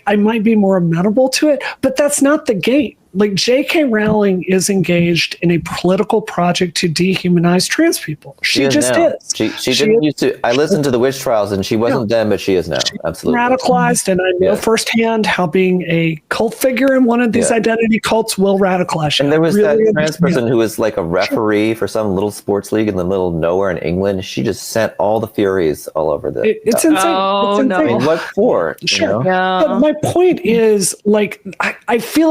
I might be more amenable to it, but that's not the game. J.K. Rowling is engaged in a political project to dehumanize trans people. She just is. She didn't used to. I listened to the witch trials, and she wasn't then, but she is now. Absolutely radicalized, and I know firsthand how being a cult figure in one of these identity cults will radicalize you. And there was that trans person who was a referee for some little sports league in the middle of nowhere in England. She just sent all the Furies all over the. It's insane. Oh, it's insane. No. I mean, what for? Sure. But my point is, I feel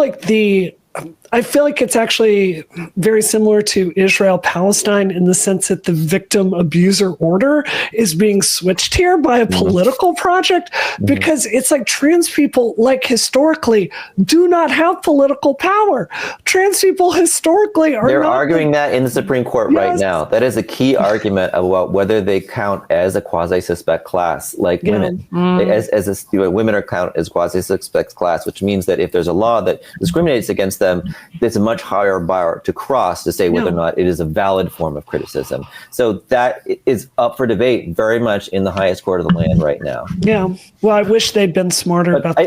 like it's actually very similar to Israel-Palestine in the sense that the victim abuser order is being switched here by a political project, because it's trans people, historically, do not have political power. Trans people historically are. They're arguing that in the Supreme Court right now. That is a key argument about whether they count as a quasi-suspect class, women. Women are counted as quasi-suspect class, which means that if there's a law that discriminates against them, it's a much higher bar to cross to say whether or not it is a valid form of criticism. So that is up for debate very much in the highest court of the land right now. Yeah. Well, I wish they'd been smarter about the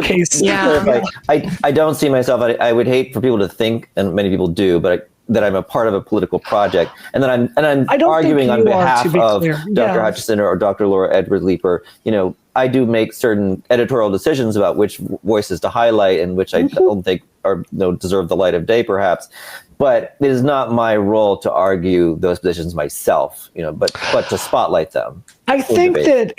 case. Clarify, I don't see myself, I would hate for people to think, and many people do, but that I'm a part of a political project, and that I'm arguing on behalf of Dr. Hutchinson or Dr. Laura Edward Leeper. I do make certain editorial decisions about which voices to highlight and which I don't think deserve the light of day, perhaps. but it is not my role to argue those positions myself, but to spotlight them. I think that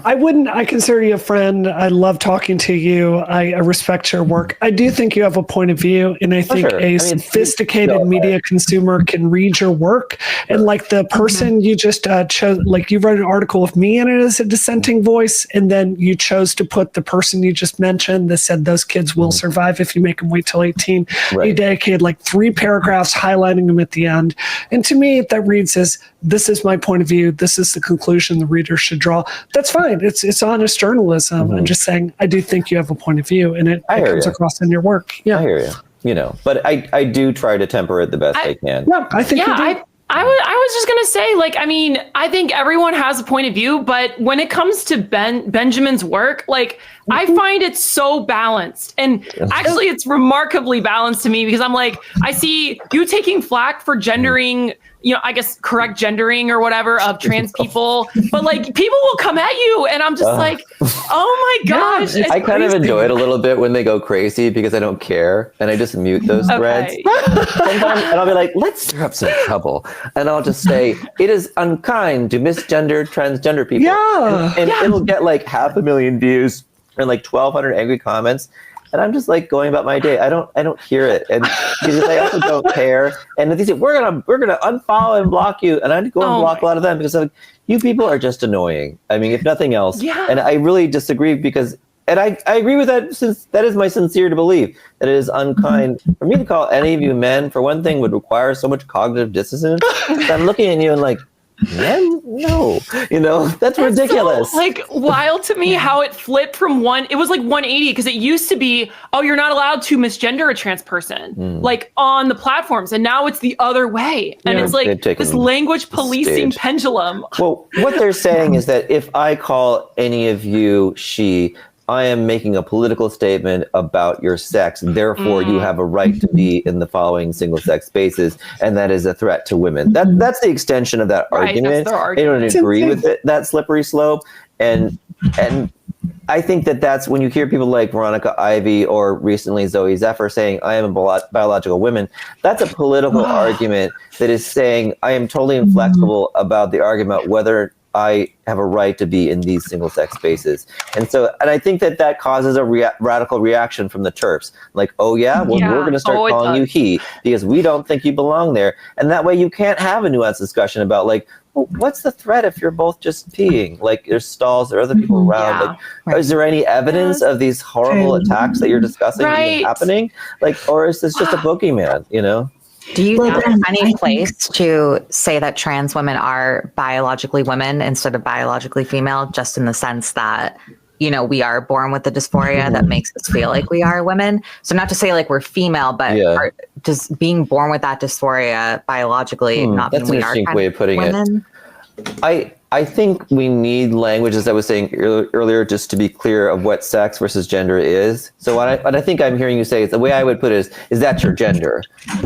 I consider you a friend. I love talking to you. I respect your work. I do think you have a point of view, and I think sophisticated media consumer can read your work. And like the person you just chose, like you wrote an article with me in it as a dissenting voice, and then you chose to put the person you just mentioned that said those kids will survive if you make them wait till 18. Right. You dedicated like 3 paragraphs highlighting them at the end. And to me, that reads as, this is my point of view. This is the conclusion the reader should draw. That's fine. It's honest journalism. I'm just saying, I do think you have a point of view, and it comes across in your work. Yeah, I hear you. But I do try to temper it the best I can. Yeah, I think you do. I was just going to say, I think everyone has a point of view, but when it comes to Benjamin's work, I find it so balanced. And actually, it's remarkably balanced to me because I'm like, I see you taking flack for gendering, I guess correct gendering or whatever of trans people, but people will come at you and I'm just like, oh my gosh. I kind of enjoy it a little bit when they go crazy because I don't care and I just mute those threads. Sometimes, and I'll be like, let's stir up some trouble. And I'll just say, it is unkind to misgender transgender people. Yeah. And it'll get 500,000 views and 1,200 angry comments. And I'm just going about my day. I don't hear it, and because I also don't care. And they say we're gonna unfollow and block you, and I go and block a lot of them because you people are just annoying. I mean, if nothing else. Yeah. And I really disagree because, and I agree with that since that is my sincere belief that it is unkind for me to call any of you men. For one thing, would require so much cognitive dissonance. I'm looking at you and men? No, that's ridiculous. So, wild to me how it flipped from it was 180 because it used to be, you're not allowed to misgender a trans person on the platforms. And now it's the other way. And it's this language policing pendulum. Well, what they're saying is that if I call any of you she, I am making a political statement about your sex. Therefore, you have a right to be in the following single-sex spaces, and that is a threat to women. That's the extension of that argument. I don't agree with it, that slippery slope. And I think that's when you hear people like Veronica Ivy or recently Zoe Zephyr saying, I am a biological woman, that's a political argument that is saying I am totally inflexible about the argument whether I have a right to be in these single-sex spaces. And I think that causes a radical reaction from the TERFs. We're going to start calling you he, because we don't think you belong there. And that way you can't have a nuanced discussion about what's the threat if you're both just peeing? There's stalls, there are other people around. Is there any evidence of these horrible attacks that you're discussing even happening? Or is this just a boogeyman, Do you have any place to say that trans women are biologically women instead of biologically female, just in the sense that, we are born with the dysphoria that makes us feel like we are women? So not to say we're female, but just being born with that dysphoria biologically, not that's we an interesting way of putting women. I think we need language, as I was saying earlier, just to be clear of what sex versus gender is. So what I think I'm hearing you say is the way I would put it is that your gender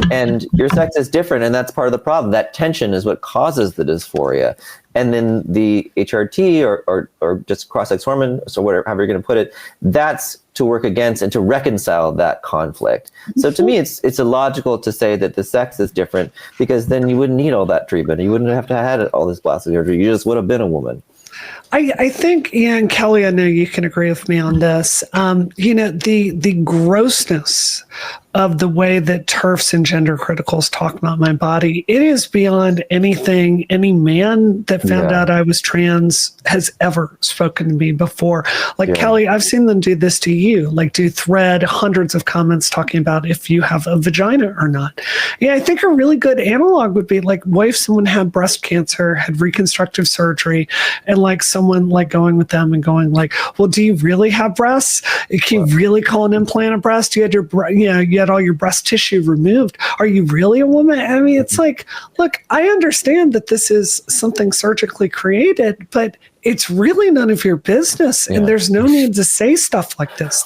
and your sex is different. And that's part of the problem. That tension is what causes the dysphoria. And then the HRT or just cross-sex hormone, so however you're going to put it, that's to work against and to reconcile that conflict. So to me, it's illogical to say that the sex is different because then you wouldn't need all that treatment. You wouldn't have to have had all this plastic surgery. You just would have been a woman. I think, Ian, Kelly, I know you can agree with me on this. The grossness of the way that TERFs and gender criticals talk about my body, it is beyond anything any man that found out I was trans has ever spoken to me before. Kelly, I've seen them do this to you, do thread hundreds of comments talking about if you have a vagina or not. Yeah, I think a really good analog would be what if someone had breast cancer, had reconstructive surgery, and someone going with them and going well, do you really have breasts? Can you really call an implant a breast? You had you had all your breast tissue removed. Are you really a woman? I mean, it's look, I understand that this is something surgically created, but it's really none of your business. And there's no need to say stuff like this.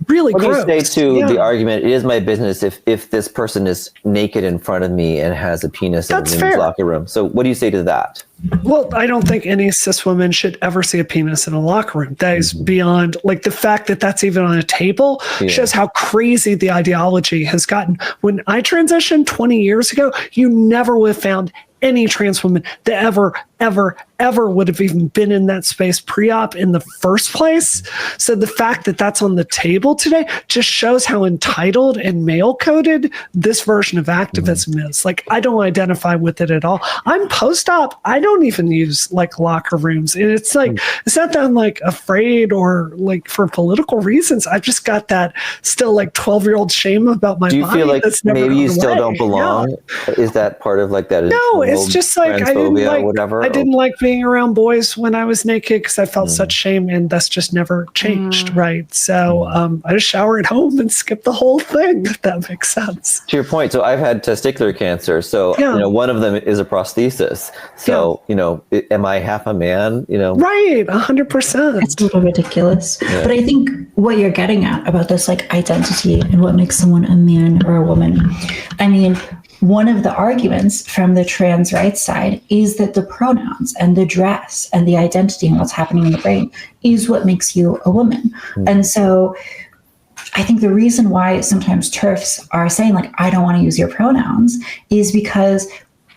really What do gross. you say to Yeah. the argument, it is my business if this person is naked in front of me and has a penis in That's the fair. locker room? So what do you say to that? Well, I don't think any cis woman should ever see a penis in a locker room. That is beyond, like, the fact that that's even on a table shows how crazy the ideology has gotten. When I transitioned 20 years ago, you never would have found any trans woman that ever would have even been in that space pre-op in the first place. So the fact that that's on the table today just shows how entitled and male-coded this version of activism is. Like, I don't identify with it at all. I'm post-op. I don't even use like locker rooms. And it's like, it's not that I'm like afraid or like for political reasons. I've just got that still like 12-year-old shame about my body. Do you feel like that's never maybe you gone still away. don't belong? Is that part of like that? No, it's just like I didn't transphobia or like whatever? I didn't like being around boys when I was naked because I felt such shame, and that's just never changed, right? So I just shower at home and skip the whole thing. If that makes sense. To your point, so I've had testicular cancer. So one of them is a prosthesis. So am I half a man? Right, 100%. It's a little ridiculous. But I think what you're getting at about this like identity and what makes someone a man or a woman, I mean, one of the arguments from the trans rights side is that the pronouns and the dress and the identity and what's happening in the brain is what makes you a woman. And so I think the reason why sometimes TERFs are saying like, I don't want to use your pronouns is because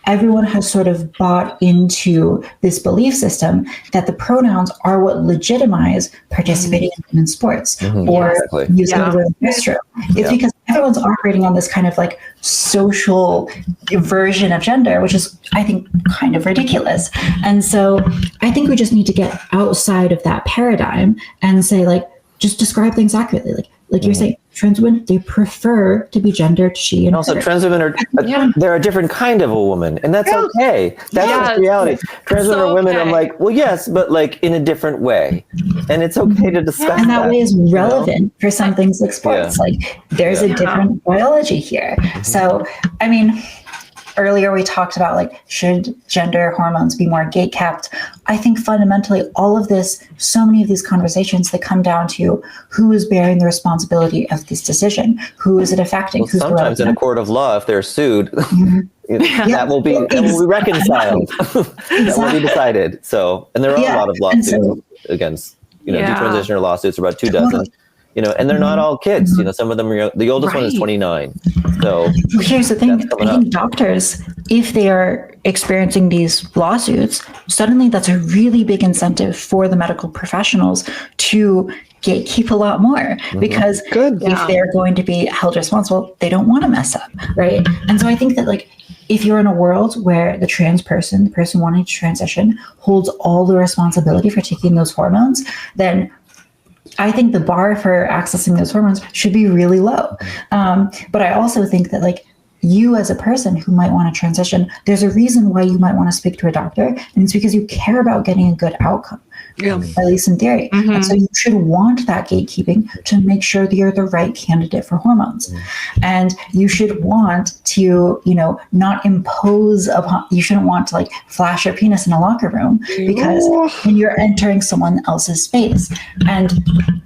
everyone has sort of bought into this belief system that the pronouns are what legitimize participating in women's sports or using the word restroom. It's because everyone's operating on this kind of like social version of gender, which is, I think, kind of ridiculous. And so I think we just need to get outside of that paradigm and say, like, just describe things accurately. Like you're saying, trans women, they prefer to be gendered she and also Oh, her. trans women are they're a different kind of a woman, and that's okay. That's just reality. Trans women are women. I'm like, well, yes, but like in a different way, and it's okay to discuss And that way is relevant for some things like sports. Like there's a different biology here. So, I mean, earlier we talked about like, should gender hormones be more gate kept? I think fundamentally all of this, so many of these conversations, they come down to who is bearing the responsibility of this decision? Who is it affecting? Well, sometimes in a court of law, if they're sued, that will be reconciled. That will be decided. So, and there are a lot of lawsuits against, detransitioner lawsuits, about 24. And they're not all kids. Some of them are, the oldest one is 29. So here's the thing. I think doctors, if they are experiencing these lawsuits, suddenly that's a really big incentive for the medical professionals to gatekeep a lot more because if they're going to be held responsible, they don't want to mess up, right? And so I think that like, if you're in a world where the trans person, the person wanting to transition, holds all the responsibility for taking those hormones, then I think the bar for accessing those hormones should be really low. But I also think that like you as a person who might want to transition, there's a reason why you might want to speak to a doctor, and it's because you care about getting a good outcome, at least in theory. And so you should want that gatekeeping to make sure that you're the right candidate for hormones. And you should want to, not impose upon, you shouldn't want to like flash your penis in a locker room because when you're entering someone else's space. And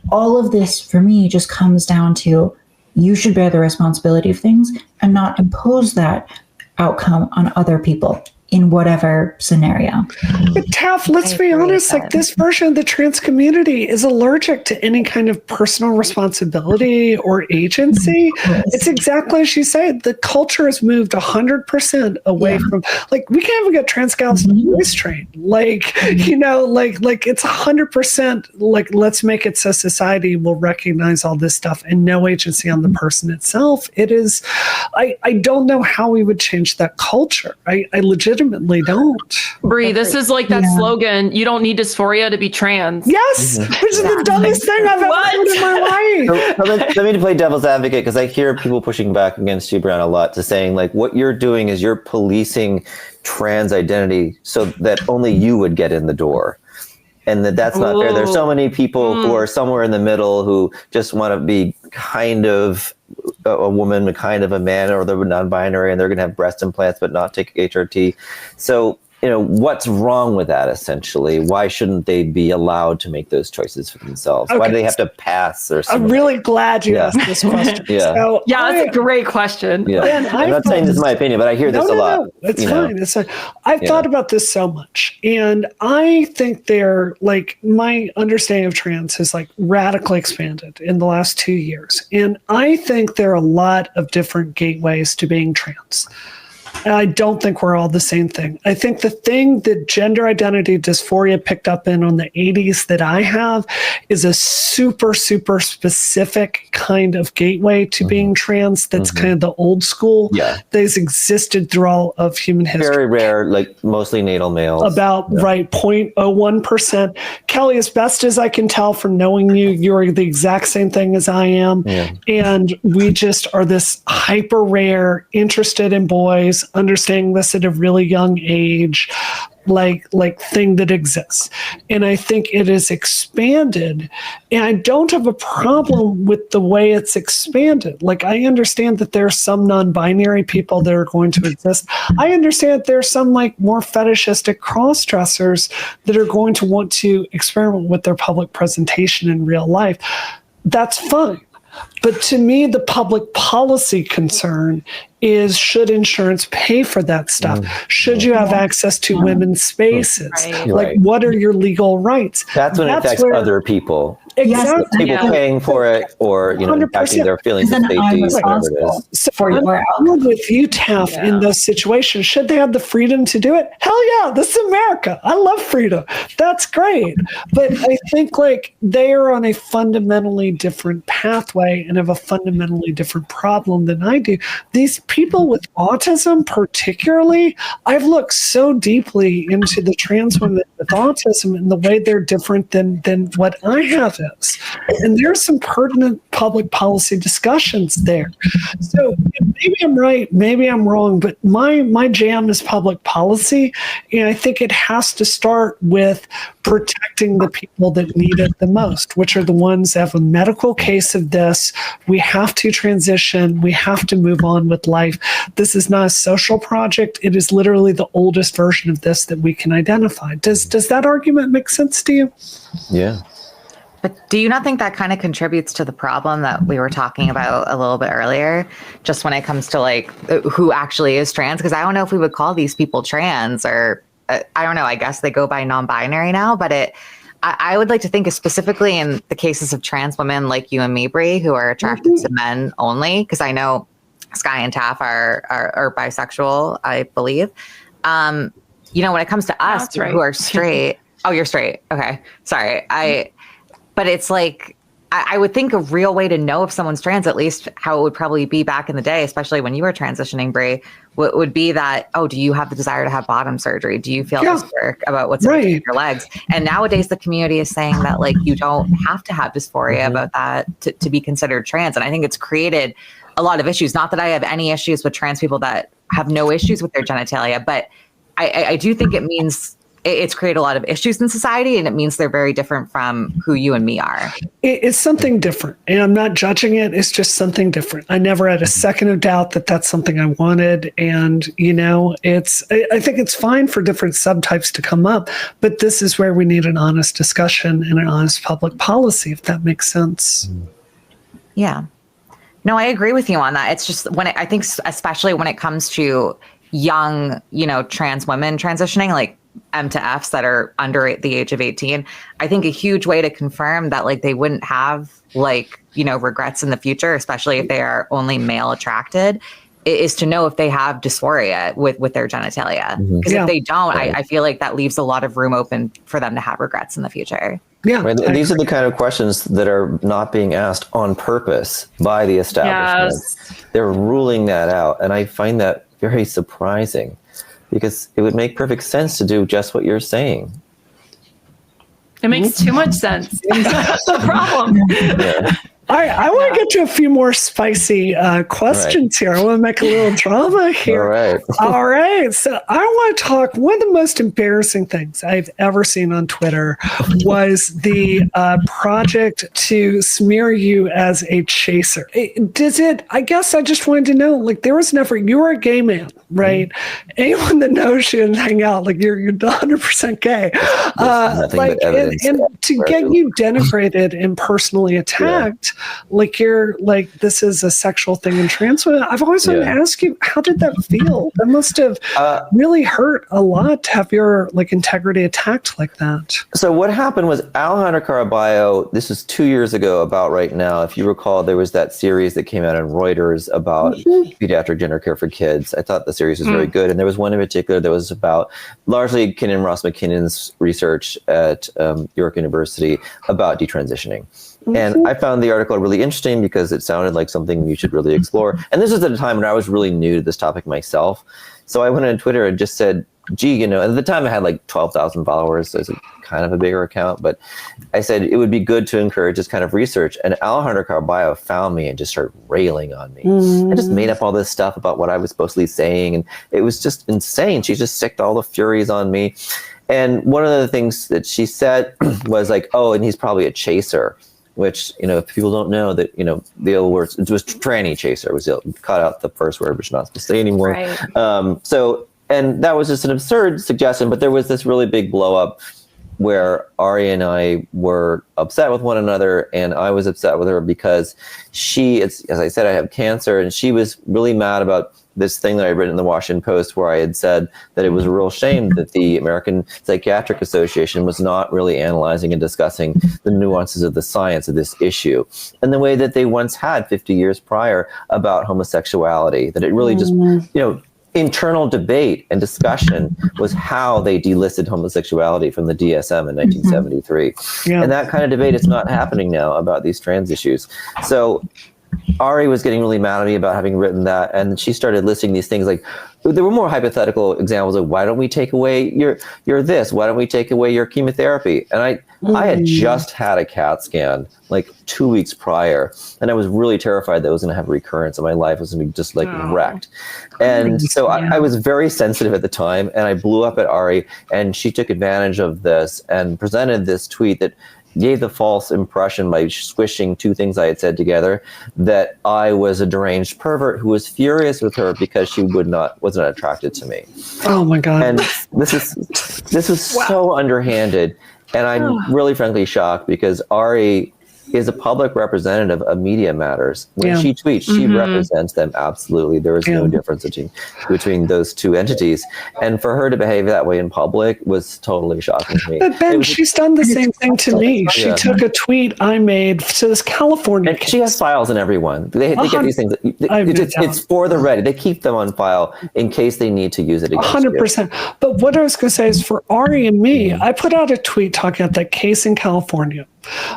all of this for me just comes down to you should bear the responsibility of things and not impose that outcome on other people in whatever scenario. But Taff, let's be honest, like this version of the trans community is allergic to any kind of personal responsibility or agency. It's exactly as you said, the culture has moved 100% away from, like, we can't even get trans gals in the voice train. Like, like it's 100% like, let's make it so society will recognize all this stuff and no agency on the person itself. It is, I don't know how we would change that culture. I legitimately don't. Bree, this is like that slogan, you don't need dysphoria to be trans. Yes, which is the dumbest thing I've ever heard in my life. So let me play devil's advocate, because I hear people pushing back against you, Brianna, a lot, to saying like what you're doing is you're policing trans identity so that only you would get in the door. And that's not fair. There's so many people who are somewhere in the middle who just want to be kind of a woman, kind of a man, or they're non-binary and they're going to have breast implants but not take HRT. So what's wrong with that, essentially? Why shouldn't they be allowed to make those choices for themselves? Okay. Why do they have to pass or something? I'm really glad you asked this question. So that's a great question. Yeah. I'm not saying this is my opinion, but I hear this a lot. No, it's fine. It's fine. I've thought about this so much, and I think they're like, my understanding of trans has like radically expanded in the last 2 years. And I think there are a lot of different gateways to being trans. And I don't think we're all the same thing. I think the thing that gender identity dysphoria picked up in the 80s that I have is a super, super specific kind of gateway to being trans. That's kind of the old school that has existed through all of human history. Very rare, like mostly natal males. About 0.01%. Kelly, as best as I can tell from knowing you, you're the exact same thing as I am. Yeah. And we just are this hyper rare, interested in boys, understanding this at a really young age, like thing that exists. And I think it is expanded, and I don't have a problem with the way it's expanded. Like, I understand that there are some non-binary people that are going to exist. I understand that there are some like more fetishistic cross-dressers that are going to want to experiment with their public presentation in real life. That's fine. But to me, the public policy concern is, should insurance pay for that stuff? Should you have access to women's spaces? Like, what are your legal rights? That's when it affects other people. Exactly. People paying for it, or impacting their feelings of safety, whatever it is. So I'm with you, Taff, in those situations. Should they have the freedom to do it? Hell yeah, this is America. I love freedom. That's great. But I think like they are on a fundamentally different pathway and have a fundamentally different problem than I do. These people with autism, particularly, I've looked so deeply into the trans women with autism and the way they're different than what I have is. And there's some pertinent public policy discussions there. So maybe I'm right, maybe I'm wrong, but my jam is public policy. And I think it has to start with protecting the people that need it the most, which are the ones that have a medical case of this. We have to transition. We have to move on with life. This is not a social project. It is literally the oldest version of this that we can identify. Does that argument make sense to you? Yeah. But do you not think that kind of contributes to the problem that we were talking about a little bit earlier, just when it comes to like who actually is trans? Because I don't know if we would call these people trans, or I don't know, I guess they go by non-binary now, but I would like to think specifically in the cases of trans women like you and me, Brie, who are attracted to men only, because I know Sky and Taff are bisexual, I believe. When it comes to us who are straight, oh, you're straight. Okay. Sorry. But it's like, I would think a real way to know if someone's trans, at least how it would probably be back in the day, especially when you were transitioning, Brie, would be that, do you have the desire to have bottom surgery? Do you feel dysphoric about what's in your legs? And nowadays the community is saying that like, you don't have to have dysphoria about that to be considered trans. And I think it's created a lot of issues. Not that I have any issues with trans people that have no issues with their genitalia, but I do think it means it's created a lot of issues in society, and it means they're very different from who you and me are. It's something different, and I'm not judging it. It's just something different. I never had a second of doubt that that's something I wanted. And, I think it's fine for different subtypes to come up, but this is where we need an honest discussion and an honest public policy, if that makes sense. Yeah. No, I agree with you on that. It's just I think especially when it comes to young, trans women transitioning, like M to Fs that are under the age of 18, I think a huge way to confirm that like they wouldn't have regrets in the future, especially if they are only male attracted, is to know if they have dysphoria with their genitalia. Because if they don't, I feel like that leaves a lot of room open for them to have regrets in the future. Yeah, right. And these are the kind of questions that are not being asked on purpose by the establishment. Yes. They're ruling that out. And I find that very surprising, because it would make perfect sense to do just what you're saying. It makes too much sense. That's the problem. I want to get to a few more spicy questions here. I want to make a little drama here. All right. All right. So I want to talk. One of the most embarrassing things I've ever seen on Twitter was the project to smear you as a chaser. I guess I just wanted to know, like, there was never, you were a gay man, right? Mm-hmm. Anyone that knows you and hang out, like, you're 100% gay. And to get you denigrated and personally attacked, like you're like, this is a sexual thing in trans women. I've always wanted to ask you, how did that feel? That must have really hurt a lot to have your like integrity attacked like that. So what happened was Alejandra Caraballo, this was 2 years ago, about right now. If you recall, there was that series that came out on Reuters about pediatric gender care for kids. I thought the series was very good. And there was one in particular that was about largely Kinnan Ross McKinnon's research at York University about detransitioning. And I found the article really interesting because it sounded like something you should really explore. And this was at a time when I was really new to this topic myself. So I went on Twitter and just said, gee, at the time I had like 12,000 followers. So it's kind of a bigger account. But I said it would be good to encourage this kind of research. And Alejandra Caraballo found me and just started railing on me. I just made up all this stuff about what I was supposedly saying. And it was just insane. She just sicked all the furies on me. And one of the things that she said was like, oh, and he's probably a chaser. Which, if people don't know that, the old words, it was tranny chaser, was cut out the first word, which you're not supposed to say anymore. Right. And that was just an absurd suggestion, but there was this really big blow up where Ari and I were upset with one another, and I was upset with her because as I said, I have cancer, and she was really mad about this thing that I read in the Washington Post where I had said that it was a real shame that the American Psychiatric Association was not really analyzing and discussing the nuances of the science of this issue and the way that they once had 50 years prior about homosexuality, that it really just, internal debate and discussion was how they delisted homosexuality from the DSM in 1973. And that kind of debate is not happening now about these trans issues. So Ari was getting really mad at me about having written that, and she started listing these things like, there were more hypothetical examples of why don't we take away your this? Why don't we take away your chemotherapy? And I had just had a CAT scan like 2 weeks prior, and I was really terrified that I was going to have a recurrence and my life was going to be just like wrecked. And so I was very sensitive at the time, and I blew up at Ari, and she took advantage of this and presented this tweet that gave the false impression by squishing two things I had said together, that I was a deranged pervert who was furious with her because she wasn't attracted to me. Oh my God. And this was so underhanded. And I'm really frankly shocked because Ari is a public representative of Media Matters. When she tweets, she represents them absolutely. There is no difference between those two entities. And for her to behave that way in public was totally shocking to me. But Ben, she's done the same thing to me. She took a tweet I made to this California case. She has files in everyone. They get these things. It's for the ready. They keep them on file in case they need to use it against 100%. you. But what I was going to say is for Ari and me, I put out a tweet talking about that case in California,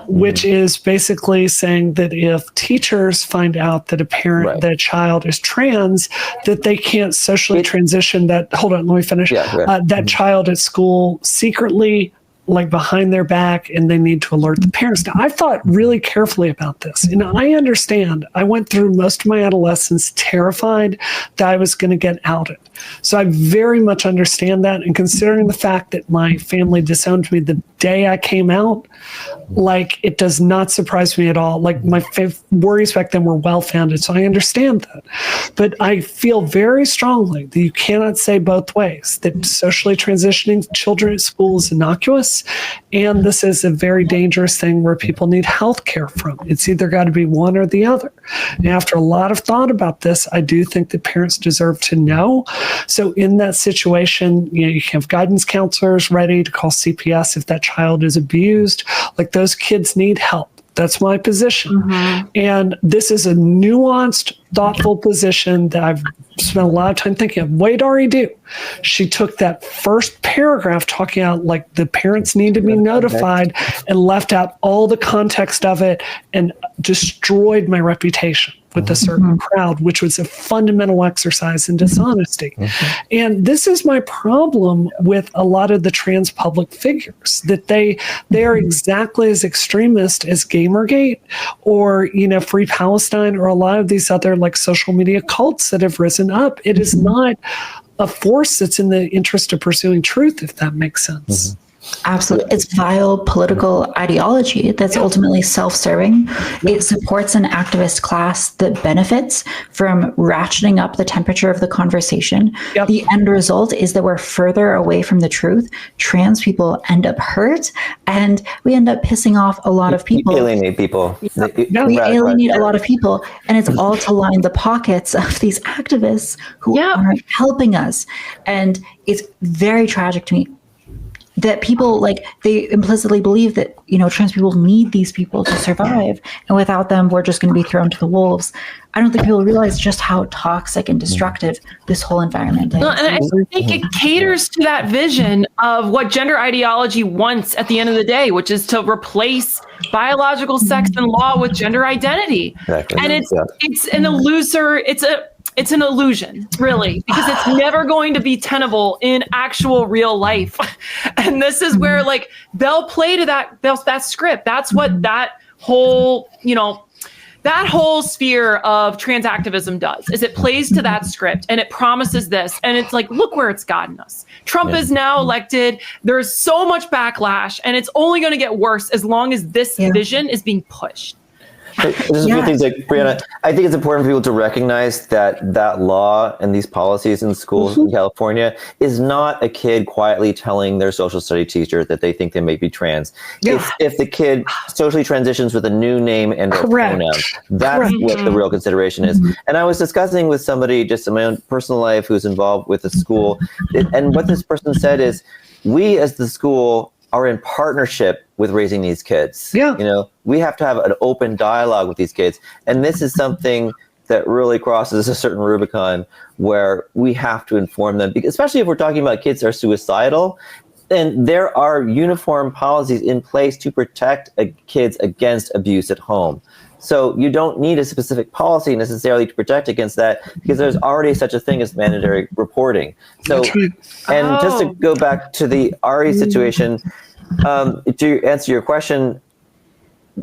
which is basically saying that if teachers find out that that a child is trans, that they can't socially transition that. Hold on, let me finish. That child at school secretly, like behind their back, and they need to alert the parents. Now, I thought really carefully about this. And I understand. I went through most of my adolescence terrified that I was going to get outed. So I very much understand that. And considering the fact that my family disowned me the day I came out, like, it does not surprise me at all. Like, my worries back then were well-founded. So I understand that. But I feel very strongly that you cannot say both ways, that socially transitioning children at school is innocuous, and this is a very dangerous thing where people need health care from. It's either got to be one or the other. And after a lot of thought about this, I do think that parents deserve to know. So in that situation, you can have guidance counselors ready to call CPS if that child is abused. Like, those kids need help. That's my position. And this is a nuanced, thoughtful position that I've spent a lot of time thinking of. What did Ari do? She took that first paragraph talking about like the parents need to be notified and left out all the context of it and destroyed my reputation with a certain crowd, which was a fundamental exercise in dishonesty. And this is my problem with a lot of the trans public figures, that they are exactly as extremist as Gamergate or, Free Palestine or a lot of these other like social media cults that have risen up. It is not a force that's in the interest of pursuing truth, if that makes sense. Absolutely. It's vile political ideology that's ultimately self-serving. It supports an activist class that benefits from ratcheting up the temperature of the conversation. The end result is that we're further away from the truth. Trans people end up hurt, and we end up pissing off a lot of people. We alienate people. We alienate a lot of people, and it's all to line the pockets of these activists who aren't helping us. And it's very tragic to me that people they implicitly believe that trans people need these people to survive, and without them we're just going to be thrown to the wolves. I don't think people realize just how toxic and destructive this whole environment is. And I think it caters to that vision of what gender ideology wants at the end of the day, which is to replace biological sex and law with gender identity. Exactly. And it's an illusory, it's an illusion, really, because it's never going to be tenable in actual real life. And this is where they'll play to that script. That's what that whole, that whole sphere of trans activism does, is it plays to that script and it promises this. And it's like, look where it's gotten us. Trump is now elected. There's so much backlash, and it's only going to get worse as long as this vision is being pushed. There's a few things Brianna, I think it's important for people to recognize that law and these policies in schools in California is not a kid quietly telling their social study teacher that they think they may be trans. It's if the kid socially transitions with a new name and or pronoun. That's what the real consideration is. And I was discussing with somebody just in my own personal life who's involved with the school, and what this person said is, we as the school are in partnership with raising these kids. We have to have an open dialogue with these kids. And this is something that really crosses a certain Rubicon where we have to inform them, because especially if we're talking about kids that are suicidal, and there are uniform policies in place to protect kids against abuse at home. So you don't need a specific policy necessarily to protect against that, because there's already such a thing as mandatory reporting. So, and just to go back to the Ari situation, to answer your question,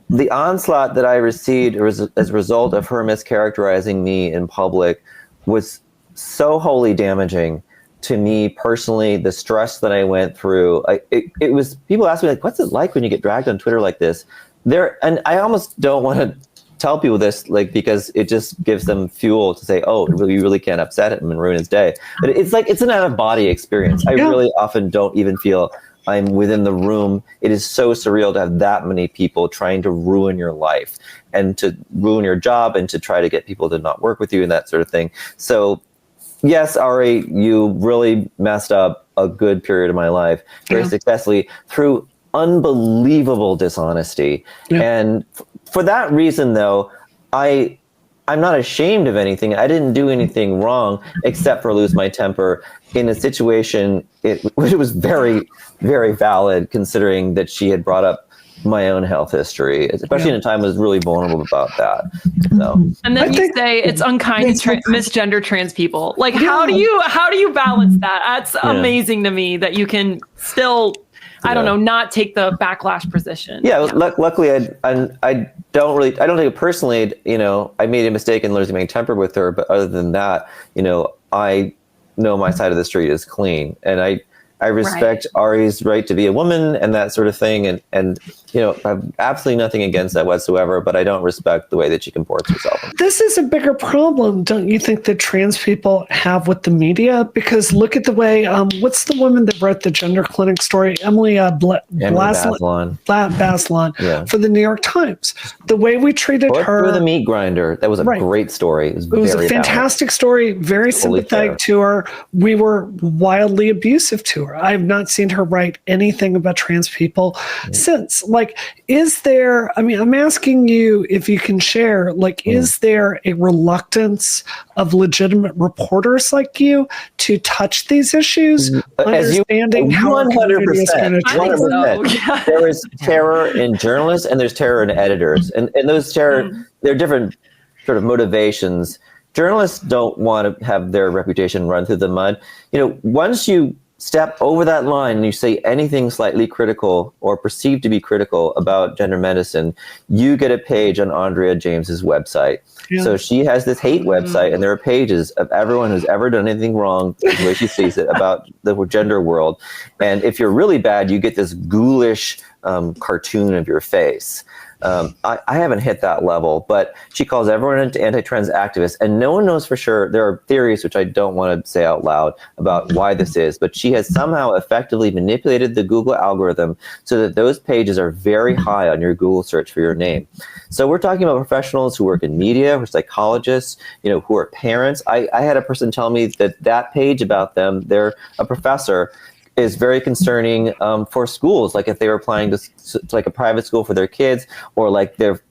the onslaught that I received as a result of her mischaracterizing me in public was so wholly damaging to me personally. The stress that I went through, it was, people ask me what's it like when you get dragged on Twitter like this? And I almost don't want to tell people this, because it just gives them fuel to say, you really can't upset him and ruin his day. But it's an out of body experience. I really often don't even feel I'm within the room. It is so surreal to have that many people trying to ruin your life and to ruin your job and to try to get people to not work with you and that sort of thing. So yes, Ari, you really messed up a good period of my life very successfully through unbelievable dishonesty. And for that reason, though, I'm not ashamed of anything. I didn't do anything wrong except for lose my temper in a situation which was very, very valid, considering that she had brought up my own health history, especially in a time I was really vulnerable about that. So. And then you say it's unkind to misgender trans people. How do you balance that? That's amazing to me that you can still, I don't know, not take the backlash position. Luckily I don't take it personally. I made a mistake in losing my temper with her, but other than that, I know my side of the street is clean, and I respect Ari's right to be a woman and that sort of thing. And I have absolutely nothing against that whatsoever, but I don't respect the way that she comports herself. This is a bigger problem, don't you think, that trans people have with the media? Because look at the way, what's the woman that wrote the gender clinic story? Emily Bazelon for the New York Times. The way we treated her. For the meat grinder. That was a great story. It was a fantastic story, very sympathetic to her. We were wildly abusive to her. I have not seen her write anything about trans people since. Is there, I'm asking you if you can share, is there a reluctance of legitimate reporters like you to touch these issues? Understanding how 100%. There is terror in journalists and there's terror in editors. And those terror, they're different sort of motivations, journalists don't want to have their reputation run through the mud. Once you step over that line and you say anything slightly critical or perceived to be critical about gender medicine, you get a page on Andrea James's website. Yeah. So she has this hate website, and there are pages of everyone who's ever done anything wrong, the way she sees it, about the gender world. And if you're really bad, you get this ghoulish cartoon of your face. I haven't hit that level, but she calls everyone an anti-trans activist, and no one knows for sure. There are theories, which I don't want to say out loud, about why this is, but she has somehow effectively manipulated the Google algorithm so that those pages are very high on your Google search for your name. So we're talking about professionals who work in media, who are psychologists, who are parents. I had a person tell me that page about them, they're a professor, is very concerning for schools. Like if they were applying to like a private school for their kids, or like their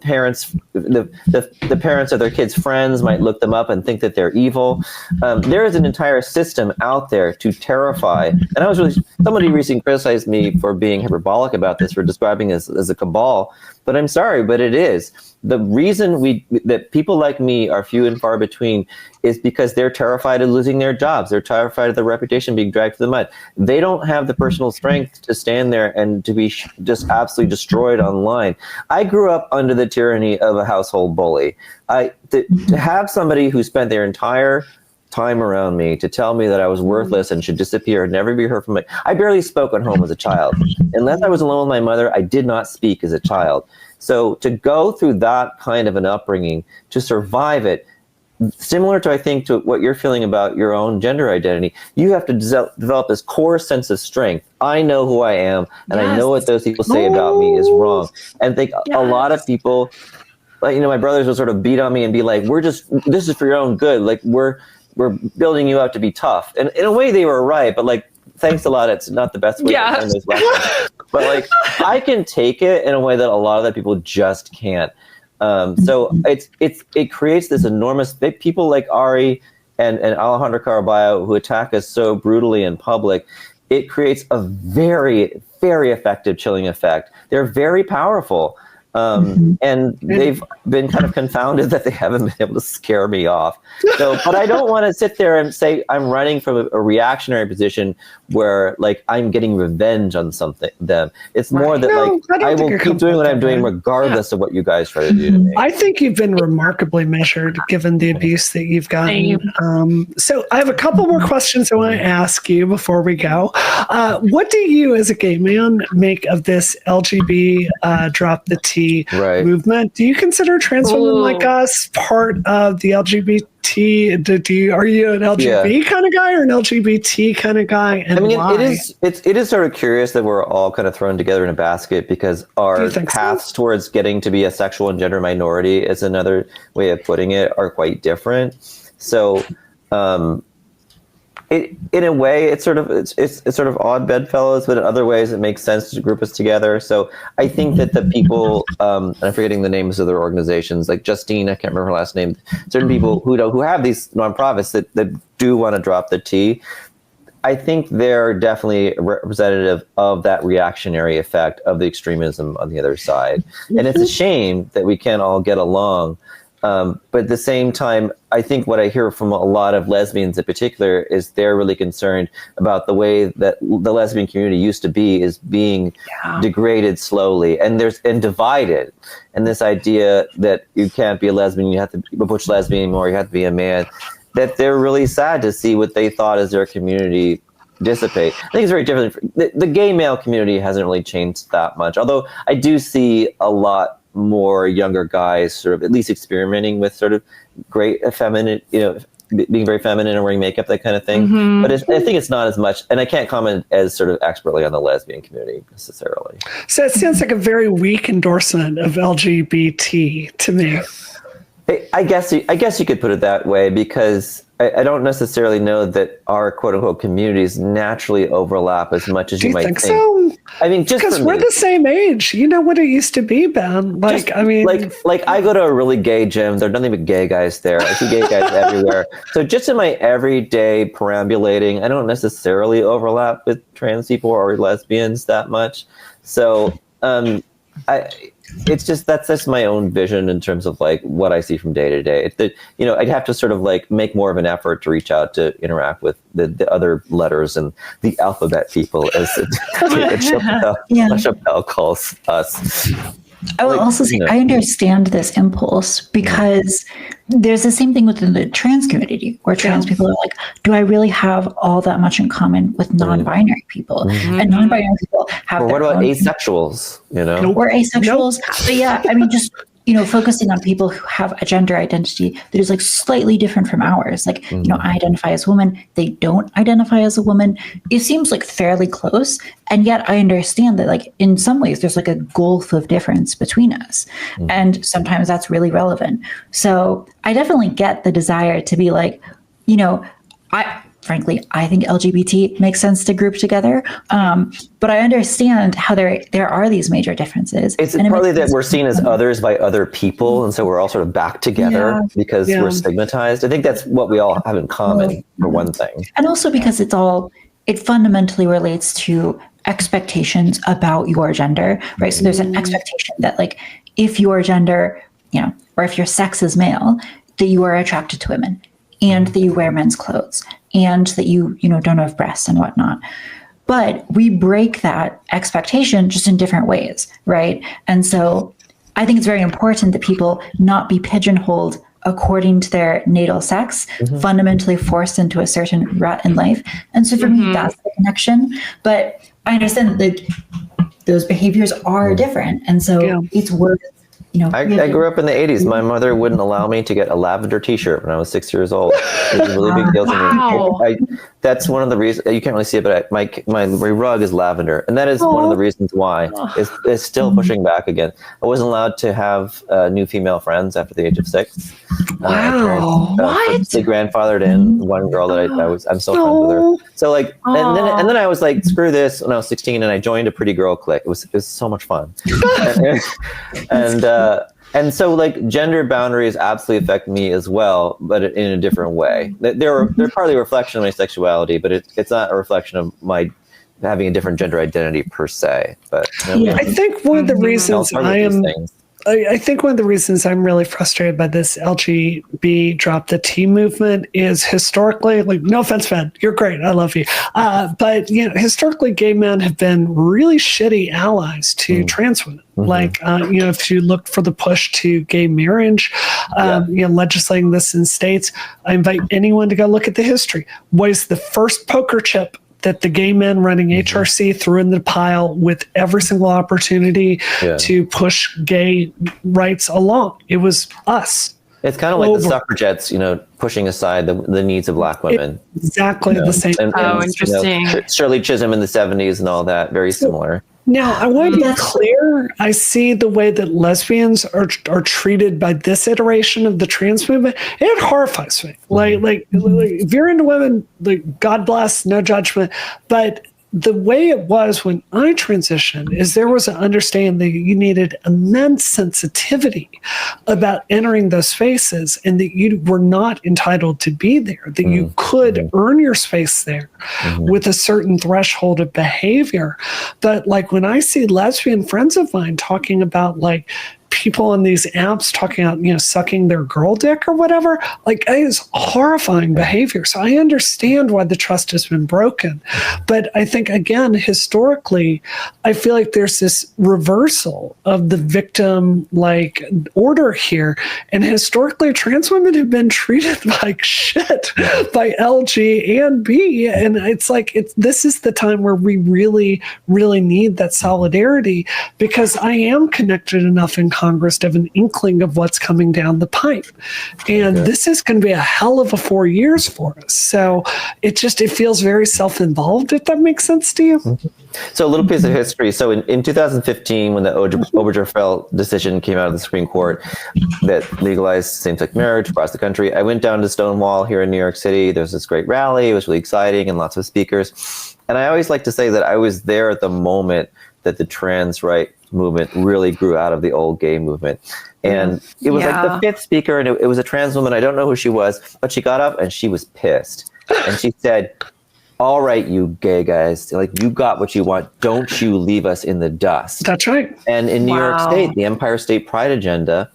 parents, the parents of their kids' friends might look them up and think that they're evil. There is an entire system out there to terrify. And somebody recently criticized me for being hyperbolic about this, for describing this as a cabal. But I'm sorry, but it is. The reason that people like me are few and far between is because they're terrified of losing their jobs. They're terrified of their reputation being dragged through the mud. They don't have the personal strength to stand there and to be just absolutely destroyed online. I grew up under the tyranny of a household bully. To have somebody who spent their entire time around me to tell me that I was worthless and should disappear and never be heard from. I barely spoke at home as a child. Unless I was alone with my mother, I did not speak as a child. So to go through that kind of an upbringing, to survive it, similar to, I think, to what you're feeling about your own gender identity, you have to develop this core sense of strength. I know who I am, and I know what those people say about me is wrong. And I think a lot of people, like, my brothers will sort of beat on me and be like, this is for your own good. Like, we're building you up to be tough. And in a way they were right, but like, thanks a lot. It's not the best way to learn those lessons. But like, I can take it in a way that a lot of other people just can't. So it creates this enormous, people like Ari and Alejandro Caraballo, who attack us so brutally in public. It creates a very, very effective chilling effect. They're very powerful. And they've been kind of confounded that they haven't been able to scare me off. So, but I don't want to sit there and say I'm running from a reactionary position where like I'm getting revenge on them. It's more that I will keep doing what I'm doing regardless of what you guys try to do to me. I think you've been remarkably measured given the abuse that you've gotten. So I have a couple more questions I want to ask you before we go. What do you as a gay man make of this LGBT drop the T movement? Do you consider trans women like us part of the LGBT? Are you an LGBT kind of guy or an LGBT kind of guy? And why? It is sort of curious that we're all kind of thrown together in a basket, because our paths towards getting to be a sexual and gender minority, is another way of putting it, are quite different. So in a way, it's sort of odd bedfellows, but in other ways, it makes sense to group us together. So I think that the people, and I'm forgetting the names of their organizations, like Justine, I can't remember her last name. Certain people who have these nonprofits that do want to drop the T. I think they're definitely representative of that reactionary effect of the extremism on the other side, and it's a shame that we can't all get along. But at the same time, I think what I hear from a lot of lesbians in particular is they're really concerned about the way that the lesbian community used to be is being degraded slowly and divided. And this idea that you can't be a lesbian, you have to be a butch lesbian anymore, you have to be a man, that they're really sad to see what they thought as their community dissipate. I think it's very different. The gay male community hasn't really changed that much, although I do see a lot more younger guys sort of at least experimenting with sort of great effeminate, being very feminine and wearing makeup, that kind of thing. But I think it's not as much, and I can't comment as sort of expertly on the lesbian community necessarily. So it sounds like a very weak endorsement of LGBT to me. I guess you could put it that way, because I don't necessarily know that our quote unquote communities naturally overlap as much as you might think. So? I mean, just because we're the same age, you know what it used to be, Ben. Like I go to a really gay gym. There's nothing but gay guys there. I see gay guys everywhere. So just in my everyday perambulating, I don't necessarily overlap with trans people or lesbians that much. So it's just that's just my own vision in terms of like what I see from day to day. I'd have to sort of like make more of an effort to reach out to interact with the other letters and the alphabet people, as Chappelle calls us. I will also say I understand this impulse because there's the same thing within the trans community where trans people are like, do I really have all that much in common with non-binary people? And non-binary people have what about asexuals, Or asexuals. But yeah, I mean, just, focusing on people who have a gender identity that is like slightly different from ours. Like, I identify as a woman. They don't identify as a woman. It seems like fairly close. And yet I understand that like in some ways there's like a gulf of difference between us. And sometimes that's really relevant. So I definitely get the desire to be like, I think LGBT makes sense to group together. But I understand how there are these major differences. It's partly that we're seen as others by other people. And so we're all sort of back together because we're stigmatized. I think that's what we all have in common, for one thing. And also because it fundamentally relates to expectations about your gender, right? So there's an expectation that like, if your gender, or if your sex is male, that you are attracted to women and that you wear men's clothes. And that you don't have breasts and whatnot. But we break that expectation just in different ways, right? And so I think it's very important that people not be pigeonholed according to their natal sex, fundamentally forced into a certain rut in life. And so for me, that's the connection. But I understand that those behaviors are different. And so it's worth I grew up in the 80s. My mother wouldn't allow me to get a lavender t-shirt when I was 6 years old. It was a really big deal to me. That's one of the reasons, you can't really see it, but my rug is lavender. And that is one of the reasons why it's still pushing back again. I wasn't allowed to have new female friends after the age of 6. Wow. What? They grandfathered in one girl that I'm still friends with her. So like, and then I was like, screw this when I was 16 and I joined a pretty girl clique. It was so much fun. And so like gender boundaries absolutely affect me as well, but in a different way. They're partly a reflection of my sexuality, but it's not a reflection of my having a different gender identity per se. But I think one of the reasons I think one of the reasons I'm really frustrated by this LGB drop the T movement is historically, like, no offense, man, you're great, I love you. But historically, gay men have been really shitty allies to trans women. Like, if you look for the push to gay marriage, legislating this in states, I invite anyone to go look at the history. What is the first poker chip that the gay men running HRC threw in the pile with every single opportunity to push gay rights along? It was us. It's kind of like the suffragettes, pushing aside the needs of Black women. Exactly the same. Interesting. Shirley Chisholm in the 70s and all that, very similar. Now, I want to be clear. I see the way that lesbians are treated by this iteration of the trans movement. It horrifies me. Like if you're into women, like, God bless, no judgment. But the way it was when I transitioned is there was an understanding that you needed immense sensitivity about entering those spaces and that you were not entitled to be there, that you could earn your space there with a certain threshold of behavior. But like when I see lesbian friends of mine talking about like people on these apps talking about, sucking their girl dick or whatever, like, it is horrifying behavior. So I understand why the trust has been broken. But I think, again, historically, I feel like there's this reversal of the victim order here. And historically, trans women have been treated like shit by LG and B. And it's like, this is the time where we really, really need that solidarity, because I am connected enough in Congress to have an inkling of what's coming down the pipe. And this is going to be a hell of a 4 years for us. So it feels very self-involved, if that makes sense to you. So a little piece of history. So in 2015, when the Obergefell decision came out of the Supreme Court that legalized same-sex marriage across the country, I went down to Stonewall here in New York City. There was this great rally. It was really exciting and lots of speakers. And I always like to say that I was there at the moment that the trans right movement really grew out of the old gay movement. And it was like the fifth speaker, and it was a trans woman. I don't know who she was, but she got up and she was pissed. And she said, all right, you gay guys, like, you got what you want. Don't you leave us in the dust. That's right. And in New York State, the Empire State Pride agenda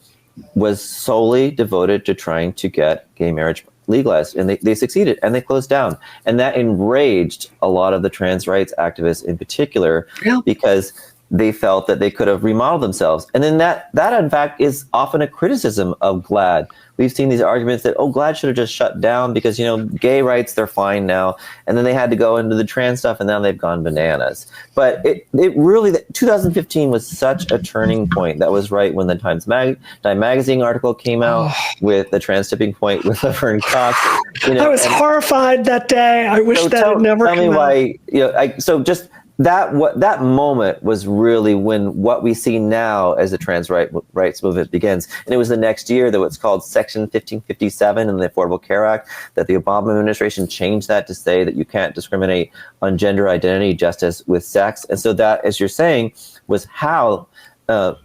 was solely devoted to trying to get gay marriage legalized, and they succeeded, and they closed down. And that enraged a lot of the trans rights activists in particular, because they felt that they could have remodeled themselves. And then that in fact is often a criticism of GLAAD. We've seen these arguments that, GLAAD should have just shut down because, gay rights, they're fine now. And then they had to go into the trans stuff, and now they've gone bananas. But it really, 2015 was such a turning point. That was right when the Time Magazine article came out with the trans tipping point with Laverne Cox. I was horrified that day. I wish that had never come out. Tell me why, that moment was really when what we see now as the trans rights movement begins. And it was the next year that what's called Section 1557 in the Affordable Care Act, that the Obama administration changed that to say that you can't discriminate on gender identity just as with sex. And so that, as you're saying, was how the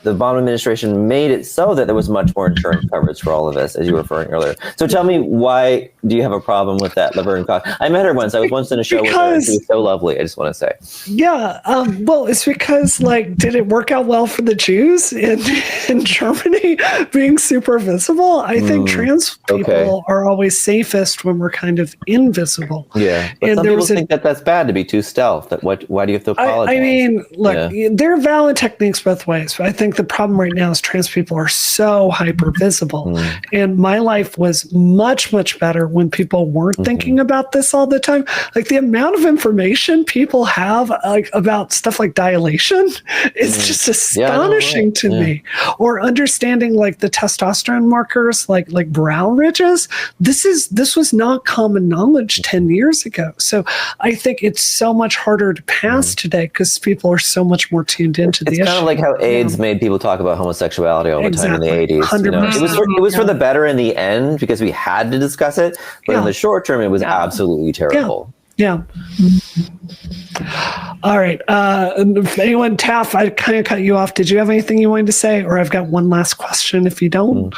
Obama administration made it so that there was much more insurance coverage for all of us, as you were referring earlier. So tell me, why do you have a problem with that, Laverne Cox? I met her once. I was once in a show with her, and she was so lovely, I just want to say. Yeah, well, it's because, did it work out well for the Jews in Germany being super visible? I think trans people are always safest when we're kind of invisible. Yeah, but some people think that that's bad to be too stealth. Why do you have to apologize? I mean, look, there are valid techniques both ways, but I think the problem right now is trans people are so hyper visible. And my life was much, much better when people weren't thinking about this all the time. Like, the amount of information people have about stuff like dilation is just astonishing to me. Or understanding the testosterone markers, like brow ridges. This was not common knowledge 10 years ago. So I think it's so much harder to pass today because people are so much more tuned into the issue. It's kind of like how AIDS made people talk about homosexuality all the time in the 80s. 100%. It was for the better in the end because we had to discuss it, but in the short term, it was absolutely terrible. Yeah. All right. Anyone, Taff, I kind of cut you off. Did you have anything you wanted to say? Or I've got one last question if you don't.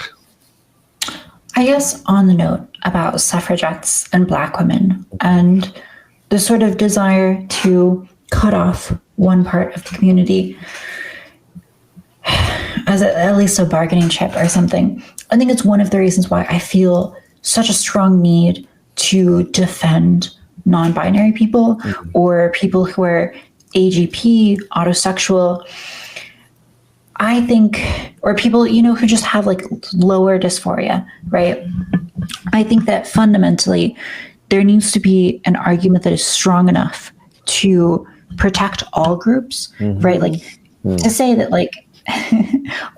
I guess on the note about suffragettes and Black women and the sort of desire to cut off one part of the community as at least a bargaining chip or something. I think it's one of the reasons why I feel such a strong need to defend non-binary people or people who are AGP, autosexual. I think, or people, who just have lower dysphoria, right? I think that fundamentally there needs to be an argument that is strong enough to protect all groups, right? To say that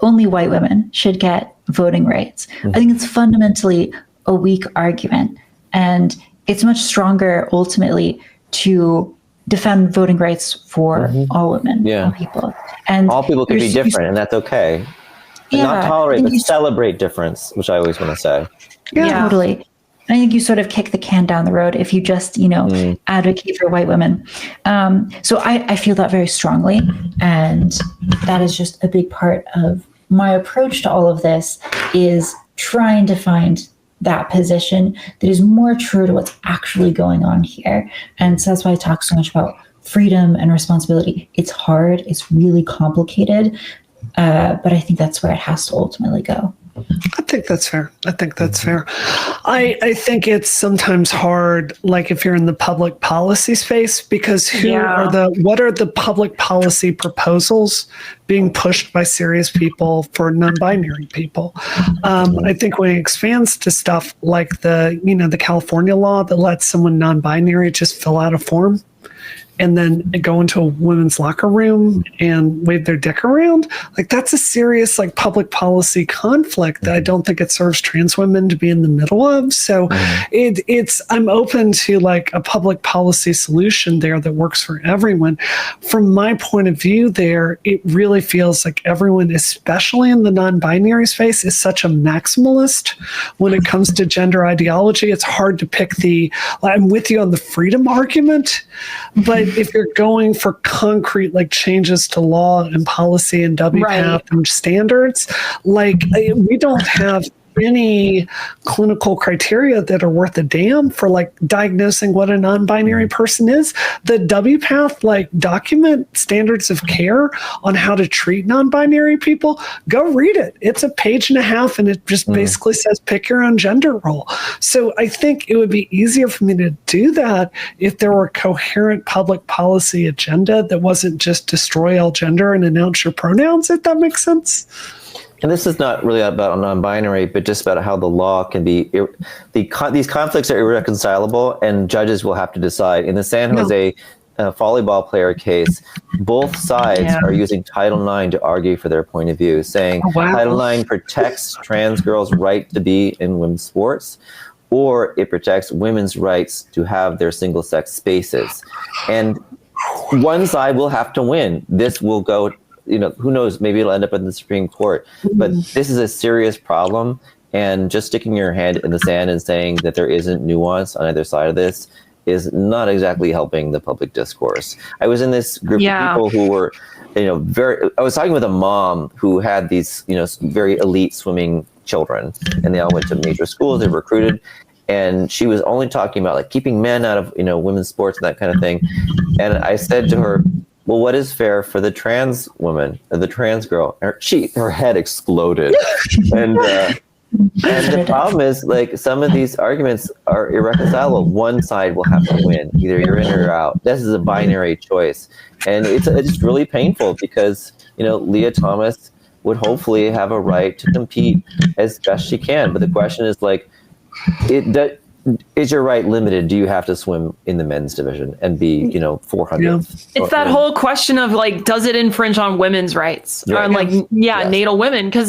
only white women should get voting rights. I think it's fundamentally a weak argument. And it's much stronger ultimately to defend voting rights for all women, all people. And all people can be different, and that's okay. And not tolerate, but celebrate difference, which I always want to say. Yeah, totally. I think you sort of kick the can down the road if you just, advocate for white women. So I feel that very strongly. And that is just a big part of my approach to all of this, is trying to find that position that is more true to what's actually going on here. And so that's why I talk so much about freedom and responsibility. It's hard. It's really complicated. But I think that's where it has to ultimately go. I think that's fair. I think it's sometimes hard, if you're in the public policy space, because what are the public policy proposals being pushed by serious people for non-binary people? I think when it expands to stuff like the California law that lets someone non-binary just fill out a form and then go into a women's locker room and wave their dick around, that's a serious public policy conflict that I don't think it serves trans women to be in the middle of. So I'm open to a public policy solution there that works for everyone. From my point of view there, it really feels like everyone, especially in the non-binary space, is such a maximalist when it comes to gender ideology. It's hard to pick I'm with you on the freedom argument, but if you're going for concrete changes to law and policy and WPATH and standards, we don't have any clinical criteria that are worth a damn for like diagnosing what a non-binary person is. The WPATH like document standards of care on how to treat non-binary people. Go read it. It's a page and a half, and it just basically says pick your own gender role. So I think it would be easier for me to do that if there were a coherent public policy agenda that wasn't just destroy all gender and announce your pronouns, if that makes sense. And this is not really about non-binary, but just about how the law can be, these conflicts are irreconcilable, and judges will have to decide. In the San Jose volleyball player case, both sides are using Title IX to argue for their point of view, saying Title IX protects trans girls' right to be in women's sports, or it protects women's rights to have their single-sex spaces. And one side will have to win. This will go, who knows, maybe it'll end up in the Supreme Court. But this is a serious problem, and just sticking your hand in the sand and saying that there isn't nuance on either side of this is not exactly helping the public discourse. I was in this group of people who were, I was talking with a mom who had these, very elite swimming children, and they all went to major schools, they were recruited. And she was only talking about like keeping men out of, women's sports and that kind of thing. And I said to her, well, what is fair for the trans woman, the trans girl? Her head exploded. And the problem is, like, some of these arguments are irreconcilable. One side will have to win. Either you're in or you're out. This is a binary choice. And it's really painful because, Leah Thomas would hopefully have a right to compete as best she can. But the question is, like, is your right limited? Do you have to swim in the men's division and be, 400th? It's that whole question of like, does it infringe on women's rights or natal women? Because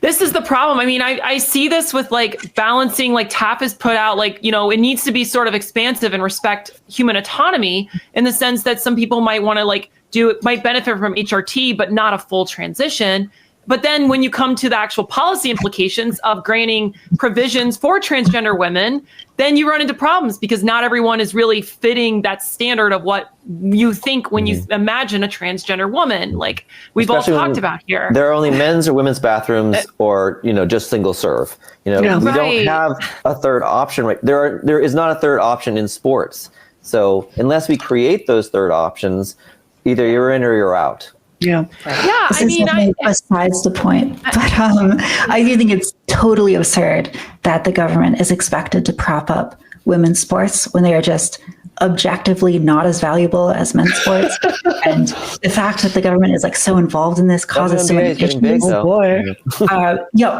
this is the problem. I mean, I see this with like balancing, like TAP has put out, like, it needs to be sort of expansive and respect human autonomy in the sense that some people might want to might benefit from HRT, but not a full transition. But then when you come to the actual policy implications of granting provisions for transgender women, then you run into problems because not everyone is really fitting that standard of what you think when you imagine a transgender woman, like we've all talked about here. There are only men's or women's bathrooms or, just single serve. We don't have a third option. Right? There is not a third option in sports. So unless we create those third options, either you're in or you're out. Yeah. Yeah. This is besides the point, but I do think it's totally absurd that the government is expected to prop up women's sports when they are just objectively not as valuable as men's sports. And the fact that the government is like so involved in this causes so many issues.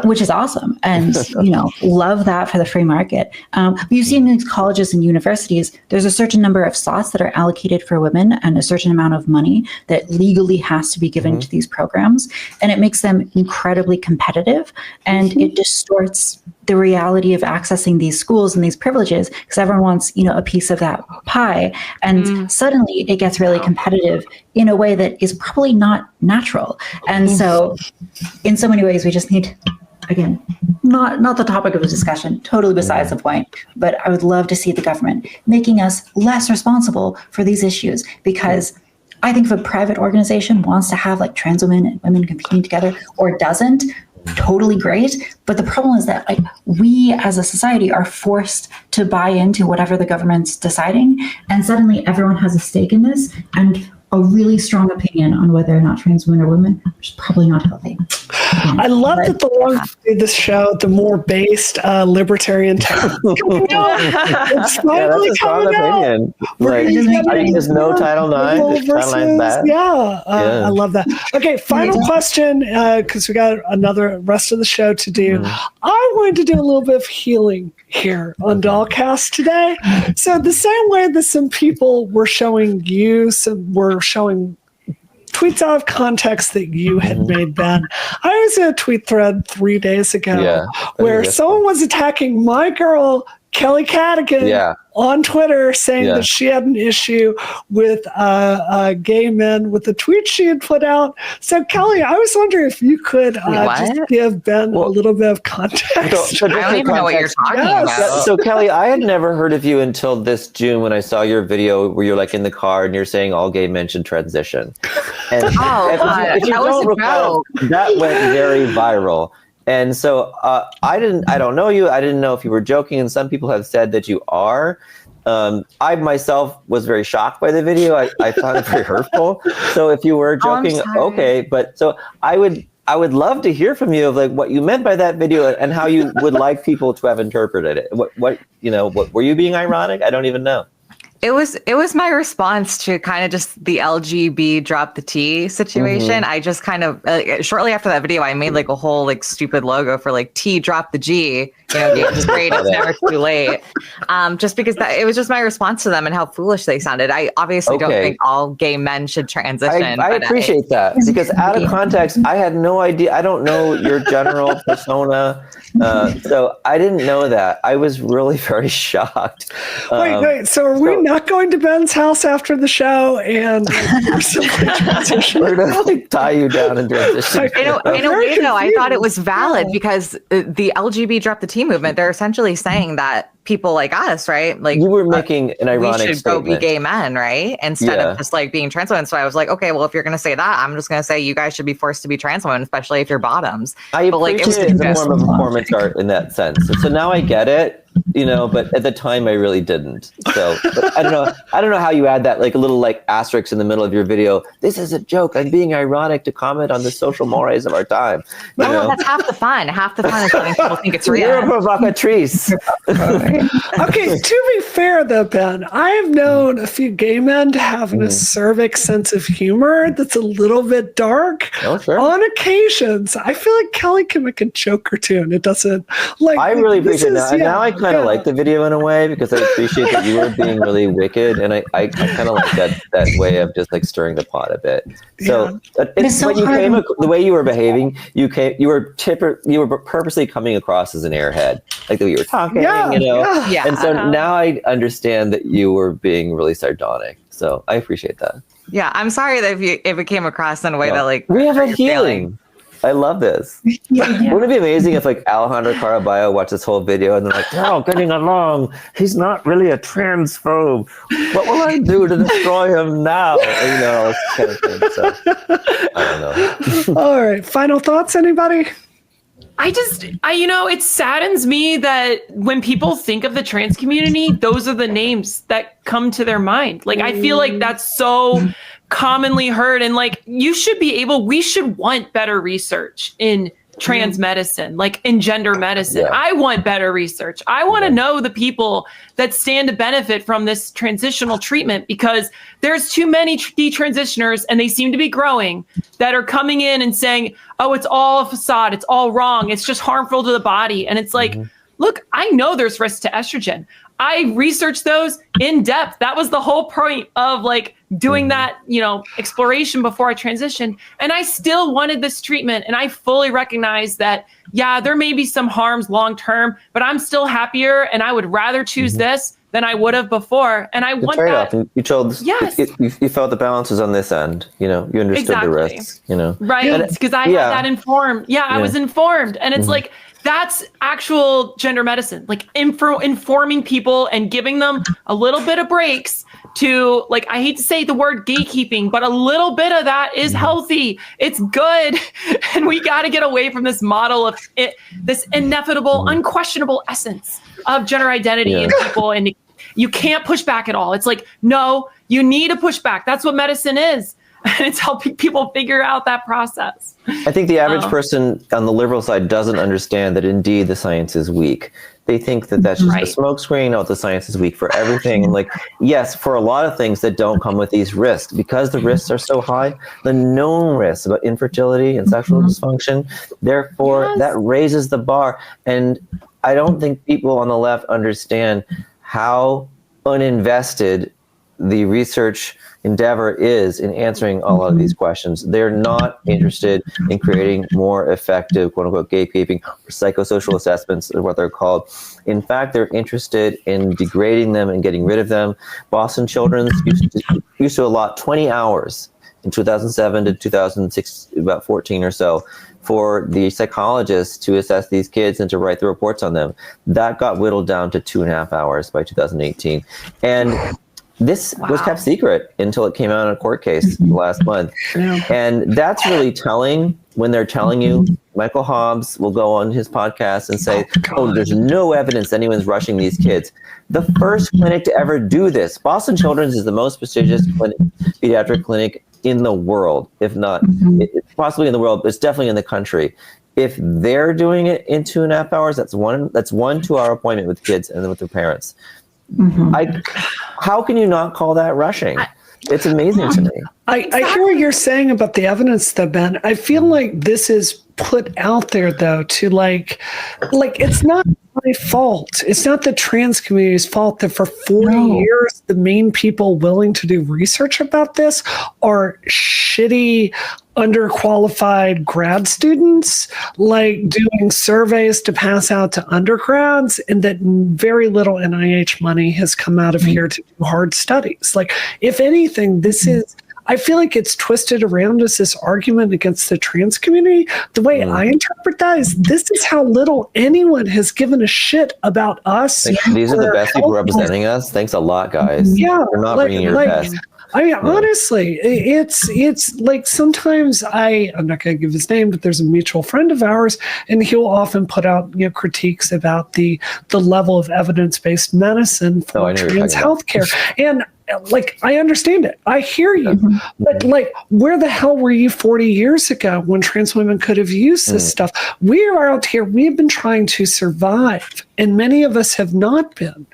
Which is awesome. And, love that for the free market. But you see in these colleges and universities, there's a certain number of slots that are allocated for women and a certain amount of money that legally has to be given to these programs. And it makes them incredibly competitive, and it distorts the reality of accessing these schools and these privileges because everyone wants, a piece of that pie. And suddenly it gets really competitive in a way that is probably not natural. And so in so many ways, we just need, again, not the topic of the discussion, totally besides the point, but I would love to see the government making us less responsible for these issues, because I think if a private organization wants to have like trans women and women competing together or doesn't, totally great. But the problem is that like we as a society are forced to buy into whatever the government's deciding, and suddenly everyone has a stake in this and a really strong opinion on whether or not trans women are women, which is probably not healthy. I love that the longer we do this show, the more based libertarian tone. It's finally coming out. Like, there's no Title IX. Title IX bad. I love that. Okay, final question, because we got another rest of the show to do. I wanted to do a little bit of healing here on Dollcast today. So the same way that some people were showing showing tweets out of context that you had made, Ben. I was in a tweet thread 3 days ago where someone was attacking my girl, Kelly Cadigan, on Twitter, saying that she had an issue with gay men with the tweet she had put out. So, Kelly, I was wondering if you could just give Ben a little bit of context. I don't even know what you're talking about. So, Kelly, I had never heard of you until this June when I saw your video where you're like in the car and you're saying all gay men should transition. And if you don't recall, that went very viral. And so I don't know you. I didn't know if you were joking. And some people have said that you are. I myself was very shocked by the video. I found it very hurtful. So if you were joking, okay. But so I would love to hear from you of like what you meant by that video and how you would like people to have interpreted it. What were you being ironic? I don't even know. It was my response to kind of just the LGB drop the T situation. I just kind of shortly after that video, I made like a whole like stupid logo for like T drop the G. It's great. It's never too late. Just because it was just my response to them and how foolish they sounded. I obviously don't think all gay men should transition. I appreciate that because out of context, I had no idea. I don't know your general persona. So I didn't know that. I was really very shocked. Wait. So are we not going to Ben's house after the show and we're gonna like tie you down and transition? In a way, though, I thought it was valid because the LGB drop the T movement, they're essentially saying that people like us, right? Like you were making an ironic we should statement. Go be gay men, right? Instead of just like being trans women. So I was like, okay, well, if you're going to say that, I'm just going to say you guys should be forced to be trans women, especially if you're bottoms. I appreciate it as a form of performance art in that sense. So now I get it, but at the time I really didn't. So I don't know how you add that like a little like asterisk in the middle of your video. This is a joke. I'm being ironic to comment on the social mores of our time. No, that's half the fun. Half the fun is letting people think it's real. You're a provocatrice. Okay, to be fair though, Ben, I have known a few gay men to have an acerbic sense of humor that's a little bit dark. Oh, sure. On occasions. I feel like Kelly can make a joke or two and it doesn't like I really appreciate that. And now I kind of like the video in a way because I appreciate that you were being really wicked and I kind of like that way of just like stirring the pot a bit. So it's when you came the way you were behaving, you were purposely coming across as an airhead. Like the way you were talking, Yeah. And so now I understand that you were being really sardonic. So I appreciate that. Yeah, I'm sorry that if it came across in a way that like we have a healing. I love this. Wouldn't it be amazing if like Alejandro Caraballo watched this whole video and they're like, they're all getting along. He's not really a transphobe. What will I do to destroy him now? And, all this kind of thing. So I don't know. All right. Final thoughts, anybody? It saddens me that when people think of the trans community, those are the names that come to their mind. Like, I feel like that's so commonly heard. And like, we should want better research in trans medicine, like in gender medicine. Yeah. I want better research. I want to know the people that stand to benefit from this transitional treatment because there's too many detransitioners and they seem to be growing that are coming in and saying, oh, it's all a facade. It's all wrong. It's just harmful to the body. And it's like, look, I know there's risks to estrogen. I researched those in depth. That was the whole point of like doing that, exploration before I transitioned. And I still wanted this treatment. And I fully recognize that, there may be some harms long-term, but I'm still happier. And I would rather choose this than I would have before. And I want that. And you chose, you felt the balance was on this end, you understood the risks, Right. Because I had that informed. I was informed. And it's like, that's actual gender medicine, like informing people and giving them a little bit of breaks to, like, I hate to say the word gatekeeping, but a little bit of that is healthy. It's good. And we got to get away from this model of this inevitable, unquestionable essence of gender identity in people. And you can't push back at all. It's like, no, you need to push back. That's what medicine is. And it's helping people figure out that process. I think the average person on the liberal side doesn't understand that indeed the science is weak. They think that that's just a smokescreen. Oh, the science is weak for everything. And like, yes, for a lot of things that don't come with these risks, because the risks are so high, the known risks about infertility and sexual dysfunction, therefore that raises the bar. And I don't think people on the left understand how uninvested the research endeavor is in answering a lot of these questions. They're not interested in creating more effective, quote unquote, gatekeeping or psychosocial assessments, is what they're called. In fact, they're interested in degrading them and getting rid of them. Boston Children's used to allot 20 hours in 2007 to 2006, about 14 or so, for the psychologists to assess these kids and to write the reports on them. That got whittled down to 2.5 hours by 2018. And this was kept secret until it came out in a court case last month. And that's really telling when they're telling you Michael Hobbs will go on his podcast and say, oh, there's no evidence anyone's rushing these kids. The first clinic to ever do this, Boston Children's, is the most prestigious pediatric clinic in the world, if not possibly in the world, but it's definitely in the country. If they're doing it in 2.5 hours, that's one 2-hour appointment with kids and then with their parents. How can you not call that rushing? It's amazing to me. I hear what you're saying about the evidence, though, Ben. I feel like this is put out there, though, to like it's not my fault. It's not the trans community's fault that for 40 years, the main people willing to do research about this are shitty, underqualified grad students, like doing surveys to pass out to undergrads, and that very little NIH money has come out of here to do hard studies. Like, if anything, this is, I feel like it's twisted around as this argument against the trans community. The way I interpret that is this is how little anyone has given a shit about us. These are the best people representing us. Thanks a lot, guys. Yeah, you're not bringing your best. I mean, honestly, it's like sometimes I'm not going to give his name, but there's a mutual friend of ours, and he'll often put out critiques about the level of evidence-based medicine for trans healthcare. And like, I understand it. I hear you. But like, where the hell were you 40 years ago when trans women could have used this stuff? We are out here. We've been trying to survive, and many of us have not been,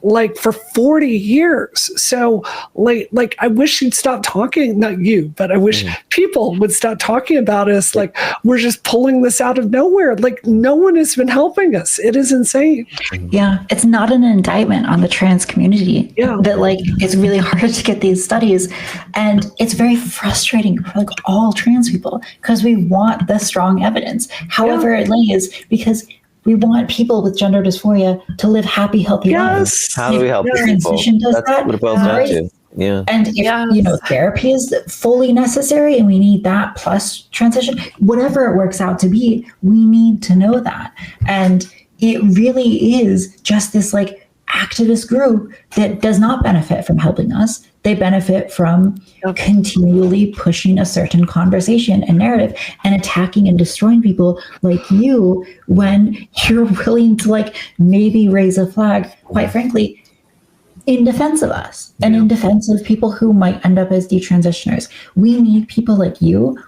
like, for 40 years. So like I wish you'd stop talking, not you, but I wish people would stop talking about us like we're just pulling this out of nowhere. Like, no one has been helping us. It is insane. Yeah, it's not an indictment on the trans community. That like it's really hard to get these studies, and it's very frustrating for like all trans people because we want the strong evidence. However, it lays because we want people with gender dysphoria to live happy, healthy lives. How do we help people? That's what it boils down to. Yeah. And if therapy is fully necessary and we need that plus transition, whatever it works out to be, we need to know that. And it really is just this like activist group that does not benefit from helping us. They benefit from continually pushing a certain conversation and narrative and attacking and destroying people like you when you're willing to like maybe raise a flag, quite frankly, in defense of us and in defense of people who might end up as detransitioners. We need people like you,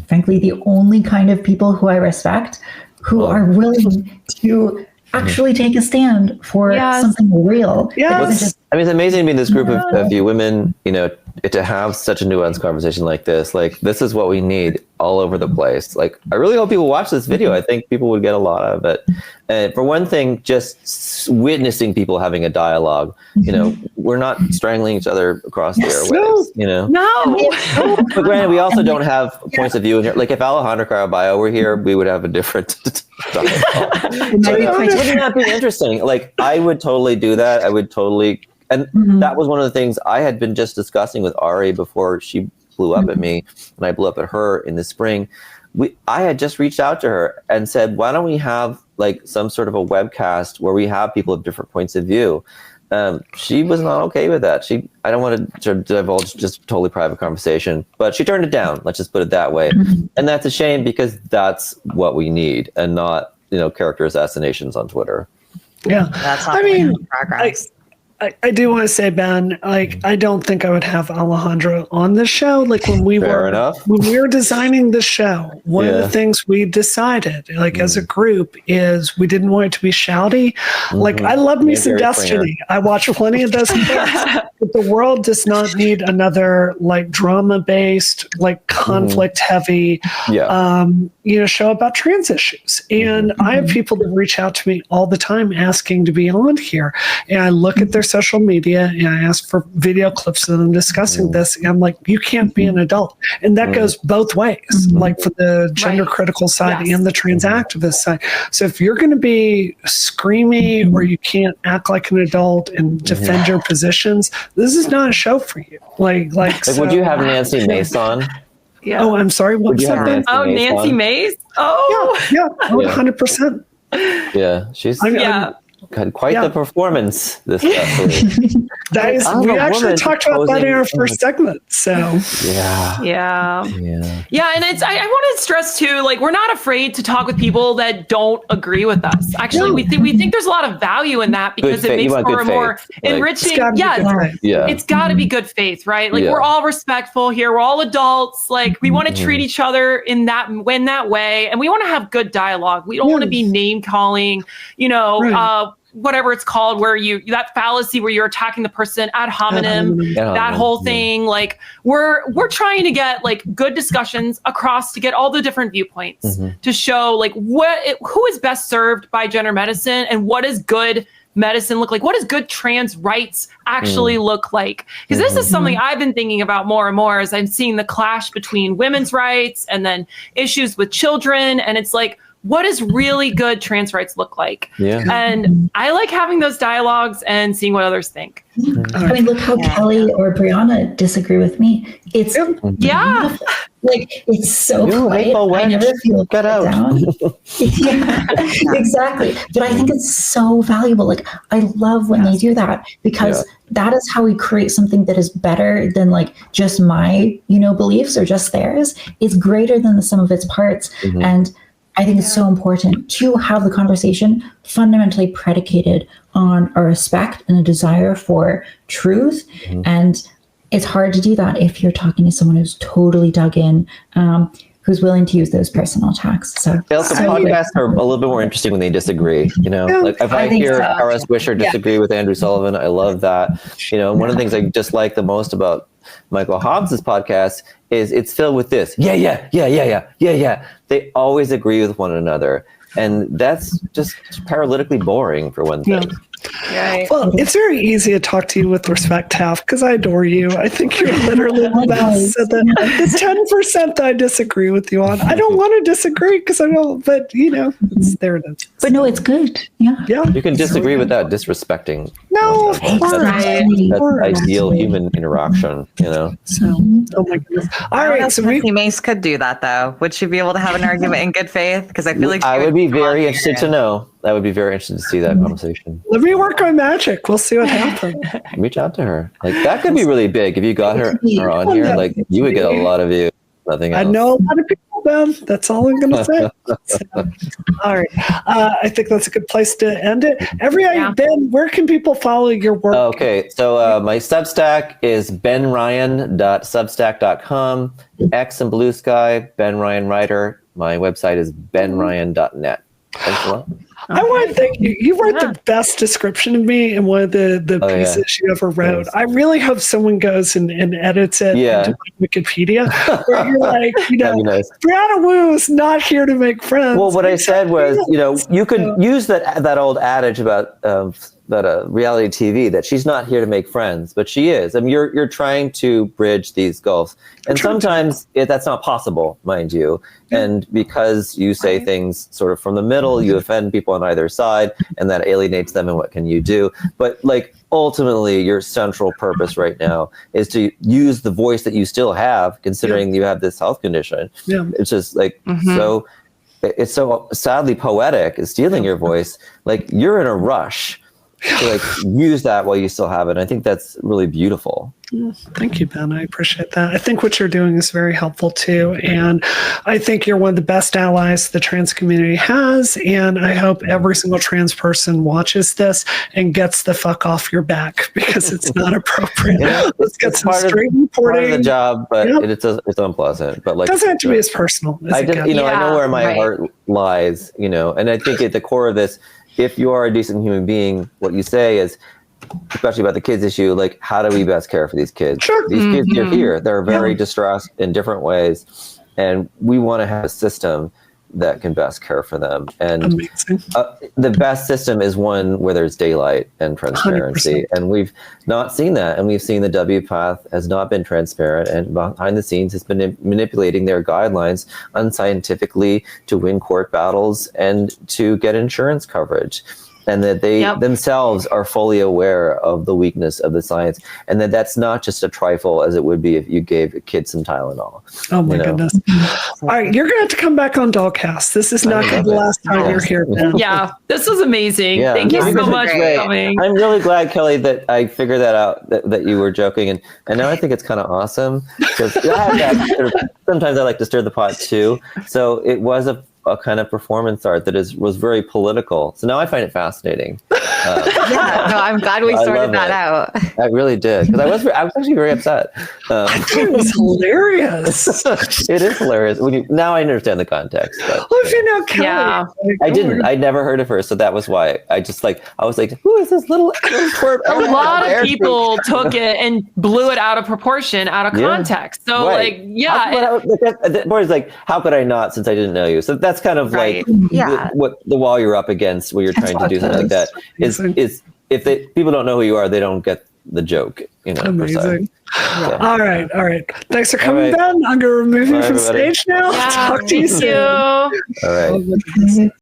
frankly, the only kind of people who I respect, who are willing to actually take a stand for something real. I mean, it's amazing to be in this group of you women, to have such a nuanced conversation like this. Like, this is what we need all over the place. Like, I really hope people watch this video. I think people would get a lot out of it. And for one thing, just witnessing people having a dialogue, we're not strangling each other across the airwaves, No. But granted, we also don't have points of view in here. Like, if Alejandro Caraballo were here, we would have a different dialogue. Wouldn't that be interesting? Like, I would totally do that. I would totally... And that was one of the things I had been just discussing with Ari before she blew up at me and I blew up at her in the spring. I had just reached out to her and said, why don't we have like some sort of a webcast where we have people of different points of view? She was not okay with that. I don't want to divulge just totally private conversation, but she turned it down. Let's just put it that way. And that's a shame because that's what we need and not, character assassinations on Twitter. Yeah. That's not progress. I do want to say, Ben, like, I don't think I would have Alejandro on the show. Like, when we were designing the show, one of the things we decided, like, as a group, is we didn't want it to be shouty. Like, I love me some Destiny. I watch plenty of those things, but the world does not need another like drama-based, like conflict-heavy, show about trans issues. And I have people that reach out to me all the time asking to be on here, and I look at their social media and I ask for video clips of them discussing this, and I'm like, you can't be an adult. And that goes both ways, like for the gender critical side and the trans activist side. So if you're going to be screamy or you can't act like an adult and defend your positions, this is not a show for you. Like so, would you have Nancy Mace on? Yeah. Oh, I'm sorry. What's that? Nancy Mace? Oh, yeah, 100%. Yeah, she's had quite the performance this past week. That is, we actually talked about that in our first segment. So Yeah. And it's, I want to stress too, like, we're not afraid to talk with people that don't agree with us. Actually, we think there's a lot of value in that because it makes for a more enriching. It's got to be good faith, right? Like, we're all respectful here. We're all adults. Like, we want to treat each other in that way. And we want to have good dialogue. We don't want to be name calling, whatever it's called, where that fallacy where you're attacking the person ad hominem, that whole thing. Like, we're trying to get like good discussions across to get all the different viewpoints to show like who is best served by gender medicine and what does good medicine look like? What does good trans rights actually look like? Because this is something I've been thinking about more and more as I'm seeing the clash between women's rights and then issues with children. And it's like, what does really good trans rights look like? And I like having those dialogues and seeing what others think. I mean, look how Kelly or Brianna disagree with me. It's like, it's so quiet. I never feel cut down. Exactly. But I think it's so valuable. Like, I love when they do that, because that is how we create something that is better than like just my, beliefs or just theirs. It's greater than the sum of its parts. And I think it's so important to have the conversation fundamentally predicated on a respect and a desire for truth. And it's hard to do that if you're talking to someone who's totally dug in, who's willing to use those personal attacks. So podcasts are a little bit more interesting when they disagree. Like if I hear R.S. Wisher disagree with Andrew Sullivan, I love that. One of the things I just like the most about Michael Hobbs's podcast is it's filled with this. Yeah. They always agree with one another. And that's just paralytically boring for one thing. Well, it's very easy to talk to you with respect, Taff, because I adore you. I think you're literally the best. So the 10% that I disagree with you on, I don't want to disagree because I don't, but there it is. But no, it's good. Yeah. You can disagree without disrespecting. No, of course. That's ideal human interaction, So, oh my goodness. All right. So Mace could do that though. Would she be able to have an argument in good faith? Because I feel like I would be very interested to know. I would be very interested to see that conversation. Let me work on magic. We'll see what happens. Reach out to her. Like, that could be really big if you got her on here. Like, you would get a lot of views. Nothing else. I know a lot of people, Ben. That's all I'm going to say. All right. I think that's a good place to end it. Ben, where can people follow your work? Okay. So my Substack is benryan.substack.com. X and Blue Sky, Ben Ryan Writer. My website is benryan.net. Thanks a lot. I want to thank you. You wrote the best description of me in one of the pieces you ever wrote. I really hope someone goes and edits it into Wikipedia, where you're like, nice. Brianna Wu is not here to make friends. Well, what I said was, you could use that old adage about reality TV, that she's not here to make friends, but she is. I mean, you're trying to bridge these gulfs, and sometimes that's not possible, mind you. And because you say things sort of from the middle, you offend people on either side, and that alienates them. And what can you do? But like, ultimately, your central purpose right now is to use the voice that you still have, considering you have this health condition. It's just like so. It's so sadly poetic. It's stealing your voice. Like, you're in a rush to use that while you still have it. And I think that's really beautiful. Thank you, Ben. I appreciate that. I think what you're doing is very helpful too. And I think you're one of the best allies the trans community has. And I hope every single trans person watches this and gets the fuck off your back, because it's not appropriate. Let's get some straight reporting. Part of the job, but it's unpleasant. But like, it doesn't have to be as personal as I know where my heart lies, and I think at the core of this, if you are a decent human being, what you say is, especially about the kids issue, like, how do we best care for these kids? These kids are here. They're very distressed in different ways. And we want to have a system that can best care for them. And the best system is one where there's daylight and transparency. 100%. And we've not seen that. And we've seen the W path has not been transparent, and behind the scenes has been manipulating their guidelines unscientifically to win court battles and to get insurance coverage. and that they Yep. themselves are fully aware of the weakness of the science, and that that's not just a trifle as it would be if you gave a kid some Tylenol. Oh my you know? goodness. All right, you're gonna have to come back on Dollcast. This is not gonna be the last time you're here, Ben. Yeah, this was amazing. Yeah. Thank you You so guys are much for great. coming. I'm really glad, Kelly, that I figured that out, that you were joking. And now I think it's kind of awesome because I have that sort of, sometimes I like to stir the pot too. So it was a kind of performance art that was very political. So now I find it fascinating. Yeah, no, I'm glad we I sorted love that it. out. I really did, because I was actually very upset. It was hilarious. It is hilarious. Now I understand the context. But, Well, if you know Kelly, Yeah. I didn't. I'd never heard of her, so that was why I was like, who is this little twerp? A lot of people took it and blew it out of proportion, out of Yeah. context. So, Right. like, yeah, The boy's like, how could I not, since I didn't know you? So that's kind of Right. like Yeah. what the wall you're up against when you're trying to do something like that is if people don't know who you are, they don't get the joke. Per se. Amazing. So. All right. Thanks for coming, right. Ben. I'm gonna remove you Bye, from everybody. stage now. yeah. Talk to you Thank soon. you. All right.